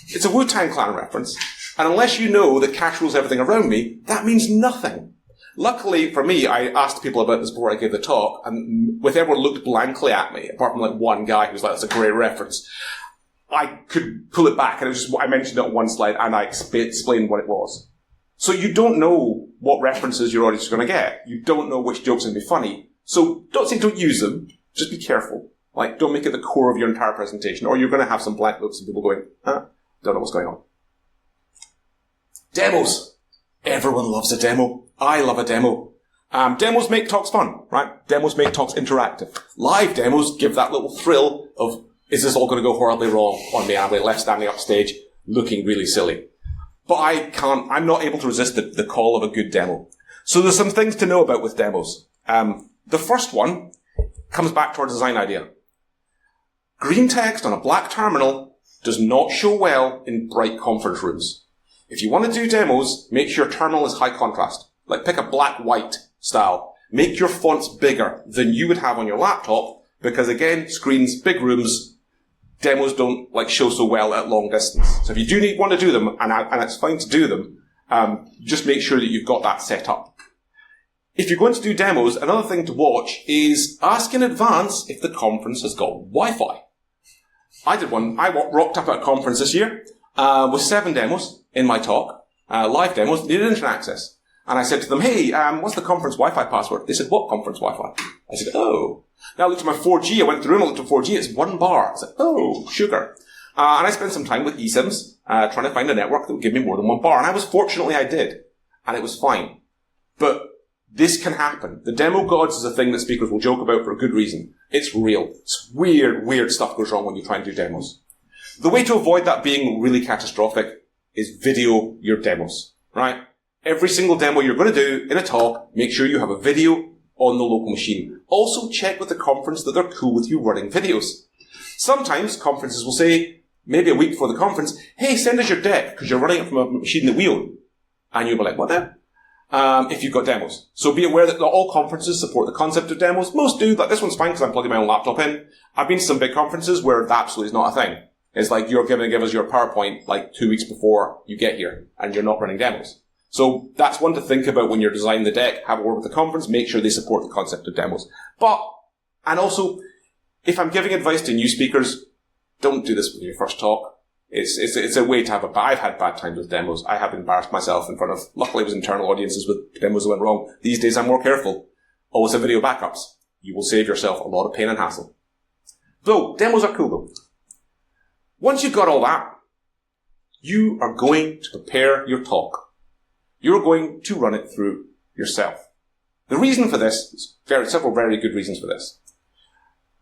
It's a Wu-Tang Clan reference, and unless you know that cash rules everything around me, that means nothing. Luckily for me, I asked people about this before I gave the talk, and with everyone looked blankly at me, apart from one guy who was like, that's a great reference, I could pull it back, and it was just, I mentioned it on one slide, and I explained what it was. So you don't know what references your audience is going to get. You don't know which jokes are going to be funny. So don't say don't use them, just be careful. Don't make it the core of your entire presentation, or you're going to have some blank looks and people going, don't know what's going on. Demos. Everyone loves a demo. I love a demo. Demos make talks fun, right? Demos make talks interactive. Live demos give that little thrill of, is this all going to go horribly wrong on me? I'm left standing up stage looking really silly. But I'm not able to resist the call of a good demo. So there's some things to know about with demos. The first one comes back to our design idea. Green text on a black terminal does not show well in bright conference rooms. If you want to do demos, make sure your terminal is high contrast. Pick a black-white style. Make your fonts bigger than you would have on your laptop, because again, screens, big rooms, demos don't show so well at long distance. So if you do want to do them, and it's fine to do them, just make sure that you've got that set up. If you're going to do demos, another thing to watch is ask in advance if the conference has got Wi-Fi. I did one. I rocked up at a conference this year with 7 demos in my talk, live demos, needed internet access. And I said to them, hey, what's the conference Wi-Fi password? They said, what conference Wi-Fi? I said, oh. Now I looked at my 4G. I went through and I looked at 4G. It's 1 bar. I said, oh, sugar. And I spent some time with eSIMs trying to find a network that would give me more than 1 bar. And fortunately I did. And it was fine. But this can happen. The demo gods is a thing that speakers will joke about for a good reason. It's real. It's weird stuff goes wrong when you try and do demos. The way to avoid that being really catastrophic is video your demos, right? Every single demo you're going to do in a talk, make sure you have a video on the local machine. Also check with the conference that they're cool with you running videos. Sometimes conferences will say, maybe a week before the conference, hey, send us your deck because you're running it from a machine that we own. And you'll be like, what then? If you've got demos. So be aware that not all conferences support the concept of demos. Most do. This one's fine because I'm plugging my own laptop in. I've been to some big conferences where that absolutely is not a thing. It's you're going to give us your PowerPoint 2 weeks before you get here and you're not running demos. So that's one to think about when you're designing the deck. Have a word with the conference. Make sure they support the concept of demos. And also, if I'm giving advice to new speakers, don't do this with your first talk. It's a way to have I've had bad times with demos. I have embarrassed myself in front of, luckily it was internal audiences with demos that went wrong. These days I'm more careful. Always have video backups. You will save yourself a lot of pain and hassle. Though, demos are cool though. Once you've got all that, you are going to prepare your talk. You're going to run it through yourself. The reason for this is several very good reasons for this.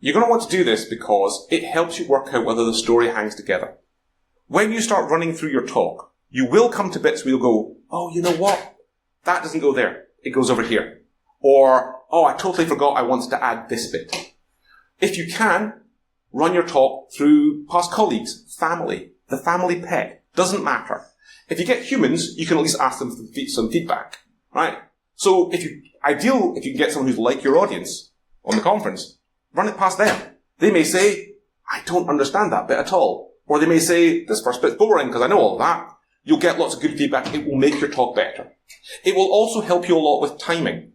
You're going to want to do this because it helps you work out whether the story hangs together. When you start running through your talk, you will come to bits where you'll go, oh, you know what? That doesn't go there. It goes over here. Or, oh, I totally forgot I wanted to add this bit. If you can, run your talk through past colleagues, family, the family pet. Doesn't matter. If you get humans, you can at least ask them for some feedback, right? So if you can get someone who's like your audience on the conference, run it past them. They may say, I don't understand that bit at all. Or they may say, this first bit's boring because I know all of that. You'll get lots of good feedback. It will make your talk better. It will also help you a lot with timing.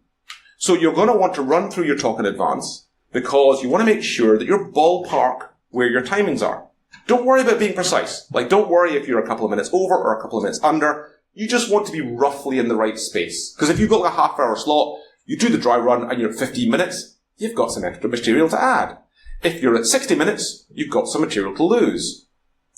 So you're going to want to run through your talk in advance because you want to make sure that you're ballpark where your timings are. Don't worry about being precise. Like, don't worry if you're a couple of minutes over or a couple of minutes under. You just want to be roughly in the right space. Because if you've got like a half-hour slot, you do the dry run and you're at 15 minutes, you've got some extra material to add. If you're at 60 minutes, you've got some material to lose.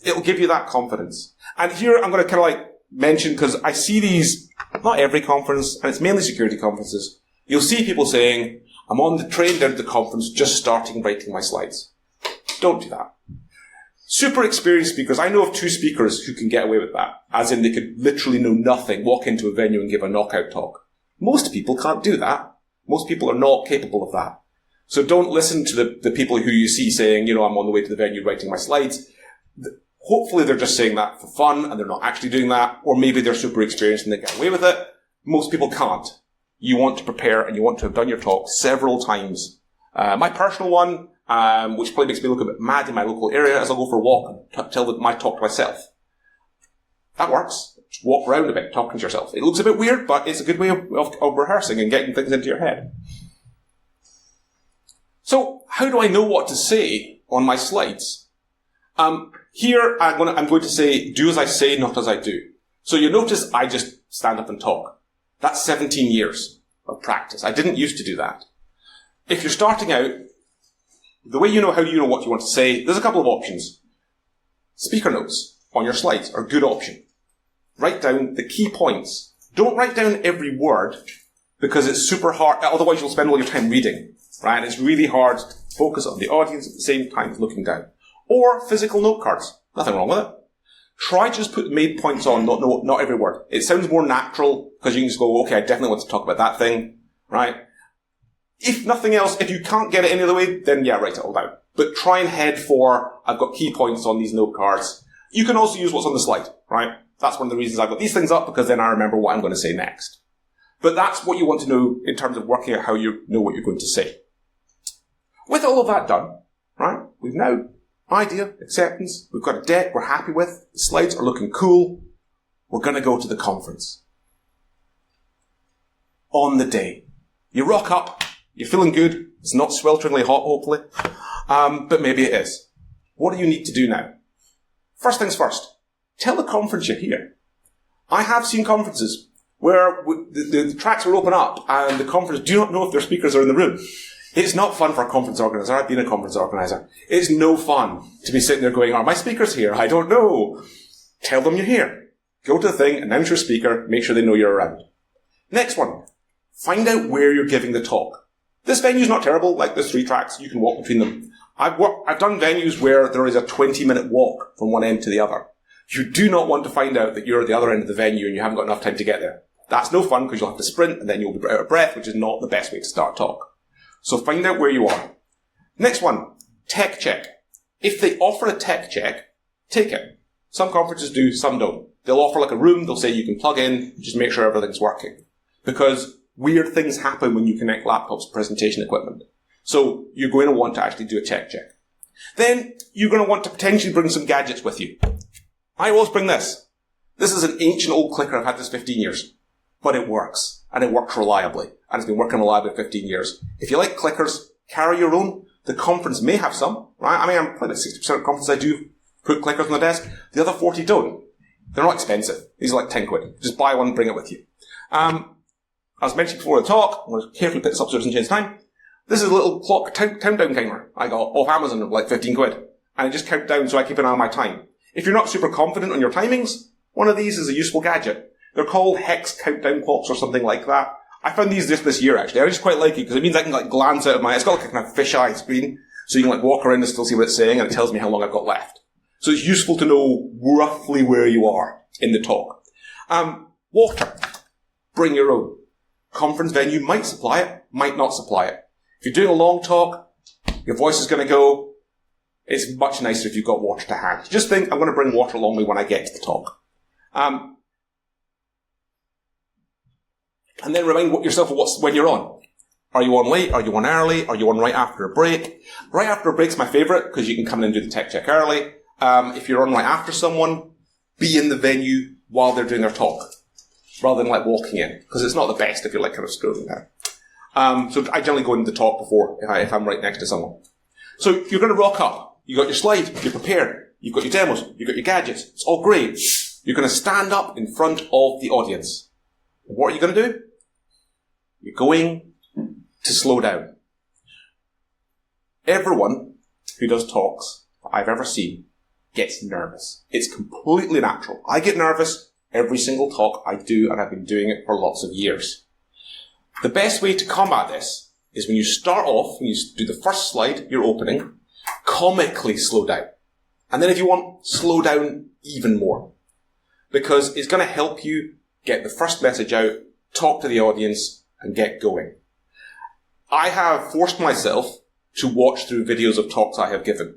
It'll give you that confidence. And here I'm going to kind of like mention, because I see these, not every conference, and it's mainly security conferences, you'll see people saying, I'm on the train down to the conference just starting writing my slides. Don't do that. Super experienced speakers, I know of 2 speakers who can get away with that, as in they could literally know nothing, walk into a venue and give a knockout talk. Most people can't do that. Most people are not capable of that. So don't listen to the people who you see saying, you know, I'm on the way to the venue writing my slides. Hopefully they're just saying that for fun and they're not actually doing that, or maybe they're super experienced and they get away with it. Most people can't. You want to prepare and you want to have done your talk several times. My personal one, which probably makes me look a bit mad in my local area, is I'll go for a walk and tell my talk to myself. That works. Just walk around a bit, talking to yourself. It looks a bit weird, but it's a good way of rehearsing and getting things into your head. So, how do I know what to say on my slides? Here, I'm going to say, do as I say, not as I do. So you notice I just stand up and talk. That's 17 years of practice. I didn't used to do that. If you're starting out, the way you know how you know what you want to say, there's a couple of options. Speaker notes on your slides are a good option. Write down the key points. Don't write down every word because it's super hard. Otherwise, you'll spend all your time reading, right? And it's really hard to focus on the audience at the same time as looking down. Or physical note cards. Nothing wrong with it. Try to just put the main points on, not every word. It sounds more natural because you can just go, okay, I definitely want to talk about that thing, right? If nothing else, if you can't get it any other way, then yeah, write it all down. But try and head for, I've got key points on these note cards. You can also use what's on the slide, right? That's one of the reasons I've got these things up, because then I remember what I'm going to say next. But that's what you want to know in terms of working out how you know what you're going to say. With all of that done, right, we've now idea, acceptance, we've got a deck we're happy with, the slides are looking cool, we're going to go to the conference. On the day. You rock up, you're feeling good, it's not swelteringly hot, hopefully, but maybe it is. What do you need to do now? First things first, tell the conference you're here. I have seen conferences where the tracks will open up and the conference do not know if their speakers are in the room. It's not fun for a conference organizer. I've been a conference organizer. It's no fun to be sitting there going, are my speakers here? I don't know. Tell them you're here. Go to the thing, announce your speaker, make sure they know you're around. Next one. Find out where you're giving the talk. This venue's not terrible. Like, there's 3 tracks. You can walk between them. I've done venues where there is a 20-minute walk from one end to the other. You do not want to find out that you're at the other end of the venue and you haven't got enough time to get there. That's no fun because you'll have to sprint and then you'll be out of breath, which is not the best way to start a talk. So find out where you are. Next one, tech check. If they offer a tech check, take it. Some conferences do, some don't. They'll offer like a room, they'll say you can plug in, just make sure everything's working. Because weird things happen when you connect laptops to presentation equipment. So you're going to want to actually do a tech check. Then you're going to want to potentially bring some gadgets with you. I always bring this. This is an ancient old clicker. I've had this 15 years. But it works. And it works reliably. And it's been working reliably for 15 years. If you like clickers, carry your own. The conference may have some, right? I mean, I'm probably 60% of conferences I do put clickers on the desk. The other 40 don't. They're not expensive. These are like 10 quid. Just buy one and bring it with you. As mentioned before the talk, I'm going to carefully put this up so it doesn't change time. This is a little clock countdown timer I got off Amazon at like 15 quid. and it just counts down so I keep an eye on my time. If you're not super confident on your timings, one of these is a useful gadget. They're called hex countdown clocks or something like that. I found these just this year, actually. I just quite like it because it means I can glance out of it's got like a kind of fisheye screen, so you can walk around and still see what it's saying, and it tells me how long I've got left. So it's useful to know roughly where you are in the talk. Water. Bring your own. Conference venue might supply it, might not supply it. If you're doing a long talk, your voice is going to go. It's much nicer if you've got water to hand. Just think, I'm going to bring water along with me when I get to the talk. And then remind yourself of when you're on. Are you on late? Are you on early? Are you on right after a break? Right after a break's my favourite because you can come in and do the tech check early. If you're on right after someone, be in the venue while they're doing their talk, rather than walking in, because it's not the best if you're kind of scrolling down. So I generally go into the talk before if I'm right next to someone. So you're going to rock up. You got your slide. You're prepared. You've got your demos. You've got your gadgets. It's all great. You're going to stand up in front of the audience. What are you going to do? You're going to slow down. Everyone who does talks that I've ever seen gets nervous. It's completely natural. I get nervous every single talk I do, and I've been doing it for lots of years. The best way to combat this is when you start off, when you do the first slide, your opening, comically slow down. And then if you want, slow down even more. Because it's going to help you get the first message out, talk to the audience, and get going. I have forced myself to watch through videos of talks I have given.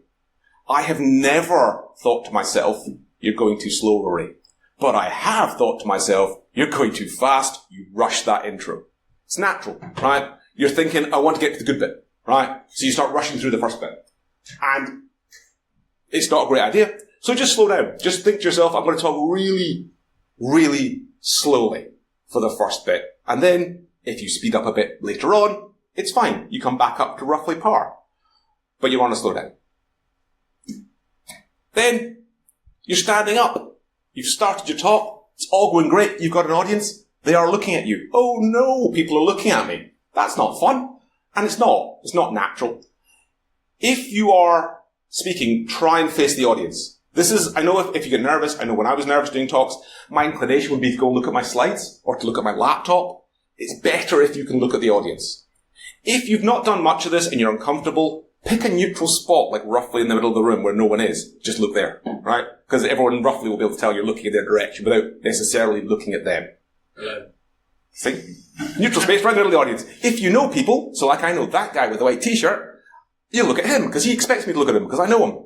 I have never thought to myself, you're going too slow, Rory. But I have thought to myself, you're going too fast, you rush that intro. It's natural, right? You're thinking, I want to get to the good bit, right? So you start rushing through the first bit. And it's not a great idea. So just slow down. Just think to yourself, I'm going to talk really, really slowly for the first bit. And then, if you speed up a bit later on, it's fine. You come back up to roughly par. But you want to slow down. Then, you're standing up. You've started your talk. It's all going great. You've got an audience. They are looking at you. Oh no, people are looking at me. That's not fun. And it's not. It's not natural. If you are speaking, try and face the audience. I know if you get nervous, I know when I was nervous doing talks, my inclination would be to go look at my slides or to look at my laptop. It's better if you can look at the audience. If you've not done much of this and you're uncomfortable, pick a neutral spot, roughly in the middle of the room where no one is. Just look there, right? Because everyone roughly will be able to tell you're looking in their direction without necessarily looking at them. Hello. See? Neutral space right in the middle of the audience. If you know people, so I know that guy with the white t-shirt, you look at him because he expects me to look at him because I know him.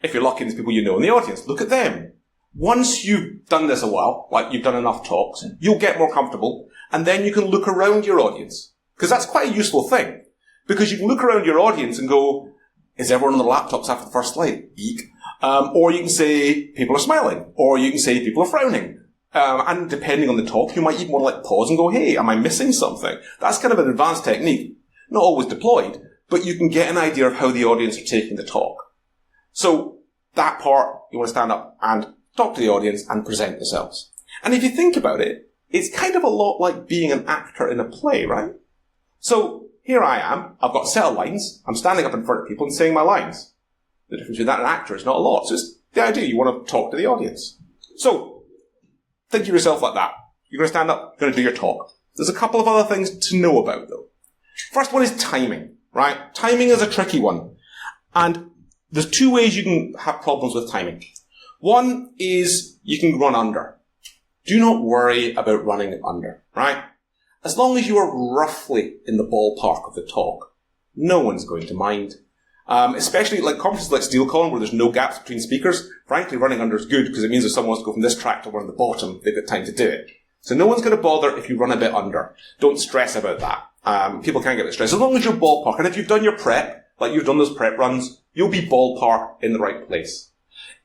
If you're lucky, there's people you know in the audience. Look at them. Once you've done this a while, you've done enough talks, you'll get more comfortable, and then you can look around your audience. Because that's quite a useful thing. Because you can look around your audience and go, is everyone on their laptops after the first slide? Eek. Or you can say, people are smiling. Or you can say, people are frowning. And depending on the talk, you might even want to pause and go, hey, am I missing something? That's kind of an advanced technique. Not always deployed, but you can get an idea of how the audience are taking the talk. So that part, you want to stand up and talk to the audience and present yourselves. And if you think about it, it's kind of a lot like being an actor in a play, right? So here I am, I've got a set of lines, I'm standing up in front of people and saying my lines. The difference between that and an actor is not a lot. So it's the idea, you want to talk to the audience. So, think of yourself like that. You're going to stand up, you're going to do your talk. There's a couple of other things to know about though. First one is timing, right? Timing is a tricky one. And there's two ways you can have problems with timing. One is you can run under. Do not worry about running under, right? As long as you are roughly in the ballpark of the talk, no one's going to mind. Especially conferences like SteelCon where there's no gaps between speakers. Frankly, running under is good because it means if someone wants to go from this track to one at the bottom, they've got time to do it. So no one's going to bother if you run a bit under. Don't stress about that. People can get a bit stressed. As long as you're ballpark, and if you've done your prep, like you've done those prep runs, you'll be ballpark in the right place.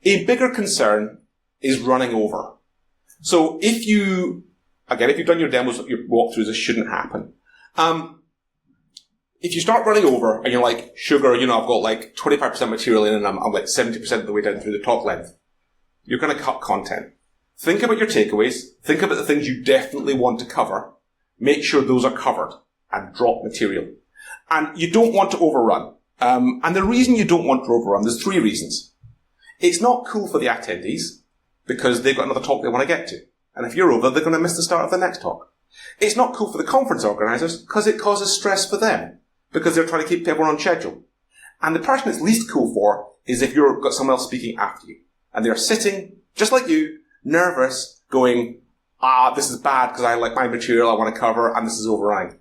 A bigger concern is running over. So if you've done your demos, your walkthroughs, this shouldn't happen. If you start running over and you're like, sugar, I've got 25% material in and I'm 70% of the way down through the talk length, you're going to cut content. Think about your takeaways. Think about the things you definitely want to cover. Make sure those are covered and drop material. And you don't want to overrun. And the reason you don't want to overrun, there's 3 reasons. It's not cool for the attendees, because they've got another talk they want to get to. And if you're over, they're going to miss the start of the next talk. It's not cool for the conference organisers, because it causes stress for them, because they're trying to keep everyone on schedule. And the person it's least cool for is if you've got someone else speaking after you. And they're sitting, just like you, nervous, going, this is bad because I like my material I want to cover and this is overrunning.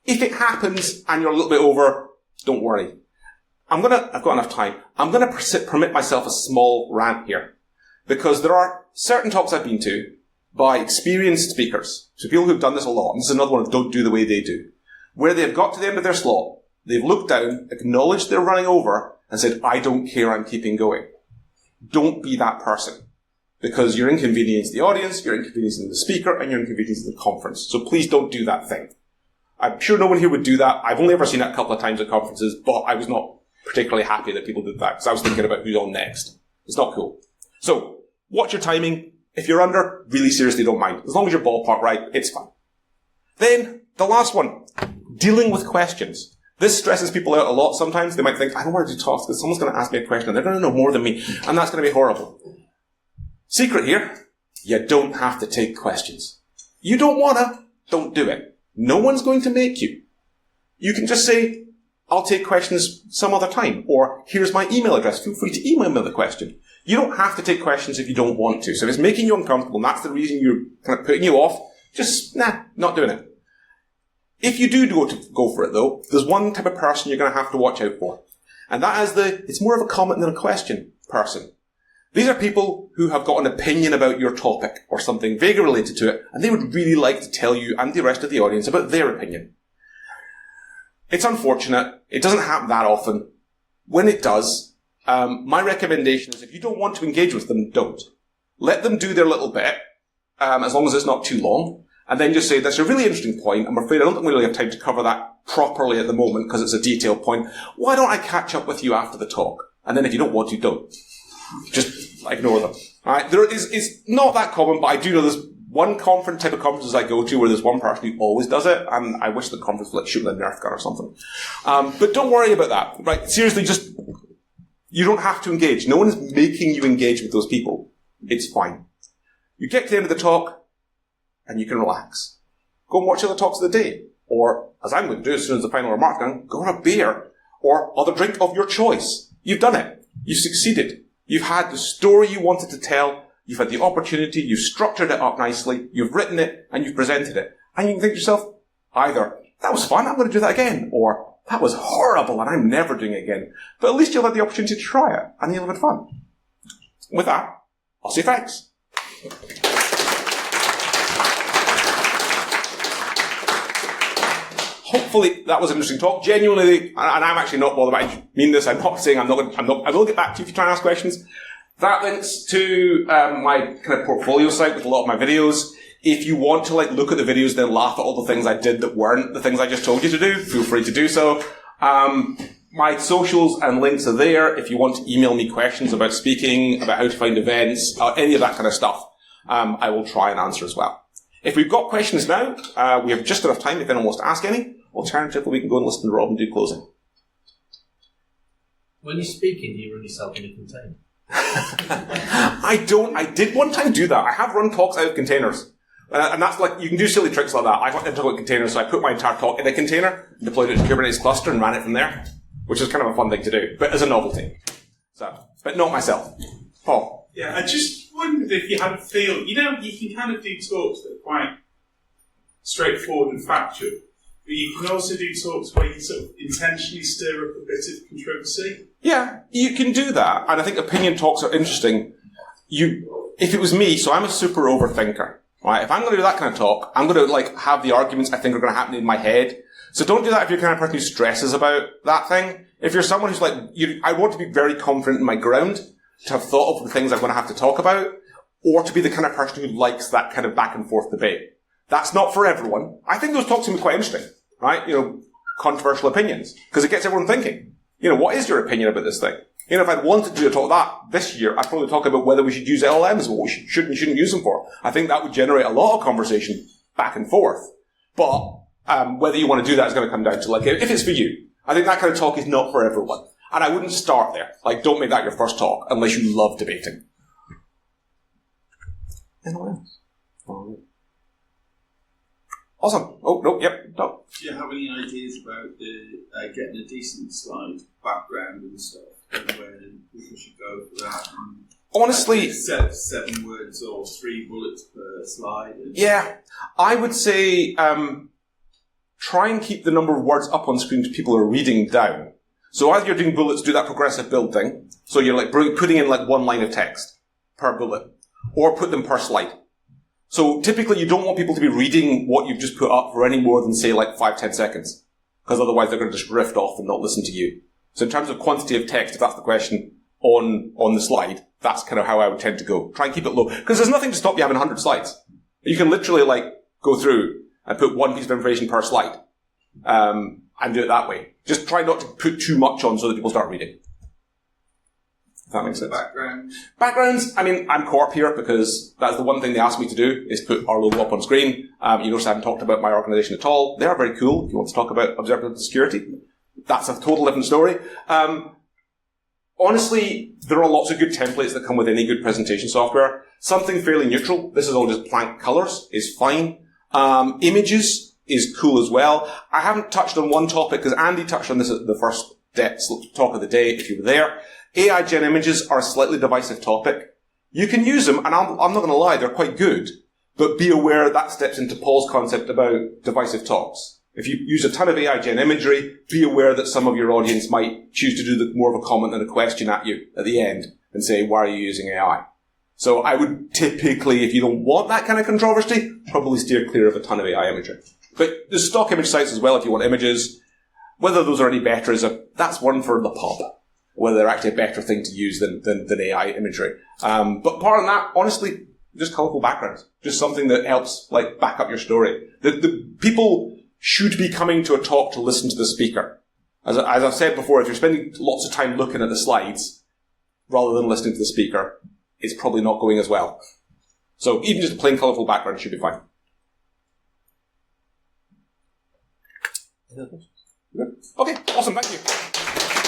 If it happens and you're a little bit over, don't worry. I've got enough time. I'm going to permit myself a small rant here. Because there are certain talks I've been to by experienced speakers, so people who've done this a lot, and this is another one of don't do the way they do, where they've got to the end of their slot, they've looked down, acknowledged they're running over, and said, I don't care, I'm keeping going. Don't be that person. Because you're inconveniencing the audience, you're inconveniencing the speaker, and you're inconveniencing the conference. So please don't do that thing. I'm sure no one here would do that. I've only ever seen it a couple of times at conferences, but I was not particularly happy that people did that, because I was thinking about who's on next. It's not cool. So, watch your timing. If you're under, really seriously don't mind. As long as you're ballpark right, it's fine. Then, the last one. Dealing with questions. This stresses people out a lot sometimes. They might think, I don't want to do talks because someone's going to ask me a question and they're going to know more than me, and that's going to be horrible. Secret here, you don't have to take questions. You don't want to, don't do it. No one's going to make you. You can just say, I'll take questions some other time, or here's my email address, feel free to email me the question. You don't have to take questions if you don't want to. So if it's making you uncomfortable and that's the reason you're kind of putting you off, just, not doing it. If you do go for it though, there's one type of person you're going to have to watch out for. And that is it's more of a comment than a question person. These are people who have got an opinion about your topic or something vaguely related to it, and they would really like to tell you and the rest of the audience about their opinion. It's unfortunate. It doesn't happen that often. When it does, my recommendation is if you don't want to engage with them, don't. Let them do their little bit, as long as it's not too long, and then just say, that's a really interesting point. I'm afraid I don't think we really have time to cover that properly at the moment because it's a detailed point. Why don't I catch up with you after the talk? And then if you don't want to, don't. Just ignore them. Alright? It's not that common, but I do know there's one type of conferences I go to where there's one person who always does it, and I wish the conference would shoot with a Nerf gun or something. But don't worry about that. Right? Seriously, you don't have to engage. No one is making you engage with those people. It's fine. You get to the end of the talk, and you can relax. Go and watch other talks of the day. Or, as I'm going to do as soon as the final remark's done, go on a beer. Or other drink of your choice. You've done it. You've succeeded. You've had the story you wanted to tell. You've had the opportunity. You've structured it up nicely. You've written it, and you've presented it. And you can think to yourself, either, that was fun, I'm going to do that again. Or, that was horrible, and I'm never doing it again. But at least you'll have the opportunity to try it, and you'll have had fun. With that, I'll say thanks. Hopefully that was an interesting talk. Genuinely, and I'm actually not bothered. I mean this. I'm not saying I will get back to you if you try and ask questions. That links to my kind of portfolio site with a lot of my videos. If you want to look at the videos, then laugh at all the things I did that weren't the things I just told you to do, feel free to do so. My socials and links are there. If you want to email me questions about speaking, about how to find events, any of that kind of stuff, I will try and answer as well. If we've got questions now, we have just enough time if anyone wants to ask any. Alternatively, we can go and listen to Rob and do closing. When you're speaking, do you run yourself in a container? I don't. I did one time do that. I have run talks out of containers. And that's you can do silly tricks like that. I got into a container, so I put my entire talk in a container, deployed it to Kubernetes cluster, and ran it from there, which is kind of a fun thing to do, but as a novelty. But not myself. Paul? Yeah, I just wondered if you had a feel. You can kind of do talks that are quite straightforward and factual, but you can also do talks where you sort of intentionally stir up a bit of controversy. Yeah, you can do that, and I think opinion talks are interesting. If it was me, so I'm a super overthinker, right? If I'm going to do that kind of talk, I'm going to have the arguments I think are going to happen in my head. So don't do that if you're the kind of person who stresses about that thing. If you're someone who's I want to be very confident in my ground, to have thought of the things I'm going to have to talk about, or to be the kind of person who likes that kind of back and forth debate. That's not for everyone. I think those talks can be quite interesting, right? Controversial opinions, because it gets everyone thinking. What is your opinion about this thing? If I'd wanted to do a talk that this year, I'd probably talk about whether we should use LLMs, what we should and shouldn't use them for. I think that would generate a lot of conversation back and forth. But whether you want to do that is going to come down to if it's for you. I think that kind of talk is not for everyone. And I wouldn't start there. Like, don't make that your first talk unless you love debating. Anyone else? Oh. Awesome. Oh, no, yep, no. Do you have any ideas about getting a decent slide background and stuff, and where people should go for that? And honestly, 7 words or 3 bullets per slide. Yeah, I would say try and keep the number of words up on screen people are reading down. So either you're doing bullets, do that progressive build thing. So you're like putting in like 1 line of text per bullet, or put them per slide. So typically you don't want people to be reading what you've just put up for any more than, say, like 5-10 seconds. Because otherwise they're going to just drift off and not listen to you. So in terms of quantity of text, if that's the question on the slide, that's kind of how I would tend to go. Try and keep it low. Because there's nothing to stop you having 100 slides. You can literally like go through and put 1 piece of information per slide. And do it that way. Just try not to put too much on so that people start reading. If that makes sense. Backgrounds, I mean, I'm co-op here because that's the one thing they asked me to do, is put our logo up on screen. You notice I haven't talked about my organisation at all. They are very cool. If you want to talk about observability security, that's a total different story. Honestly, there are lots of good templates that come with any good presentation software. Something fairly neutral, this is all just blank colours, is fine. Images is cool as well. I haven't touched on one topic because Andy touched on this at the first talk of the day if you were there. AI gen images are a slightly divisive topic. You can use them, and I'm not going to lie, they're quite good, but be aware that steps into Paul's concept about divisive talks. If you use a ton of AI gen imagery, be aware that some of your audience might choose to do more of a comment than a question at you at the end and say, why are you using AI? So I would typically, if you don't want that kind of controversy, probably steer clear of a ton of AI imagery. But there's stock image sites as well if you want images. Whether those are any better that's one for the pub. Whether they're actually a better thing to use than AI imagery. But apart from that, honestly, just colourful backgrounds. Just something that helps, like, back up your story. The people should be coming to a talk to listen to the speaker. As I've said before, if you're spending lots of time looking at the slides rather than listening to the speaker, it's probably not going as well. So even just a plain colourful background should be fine. Okay, awesome, thank you.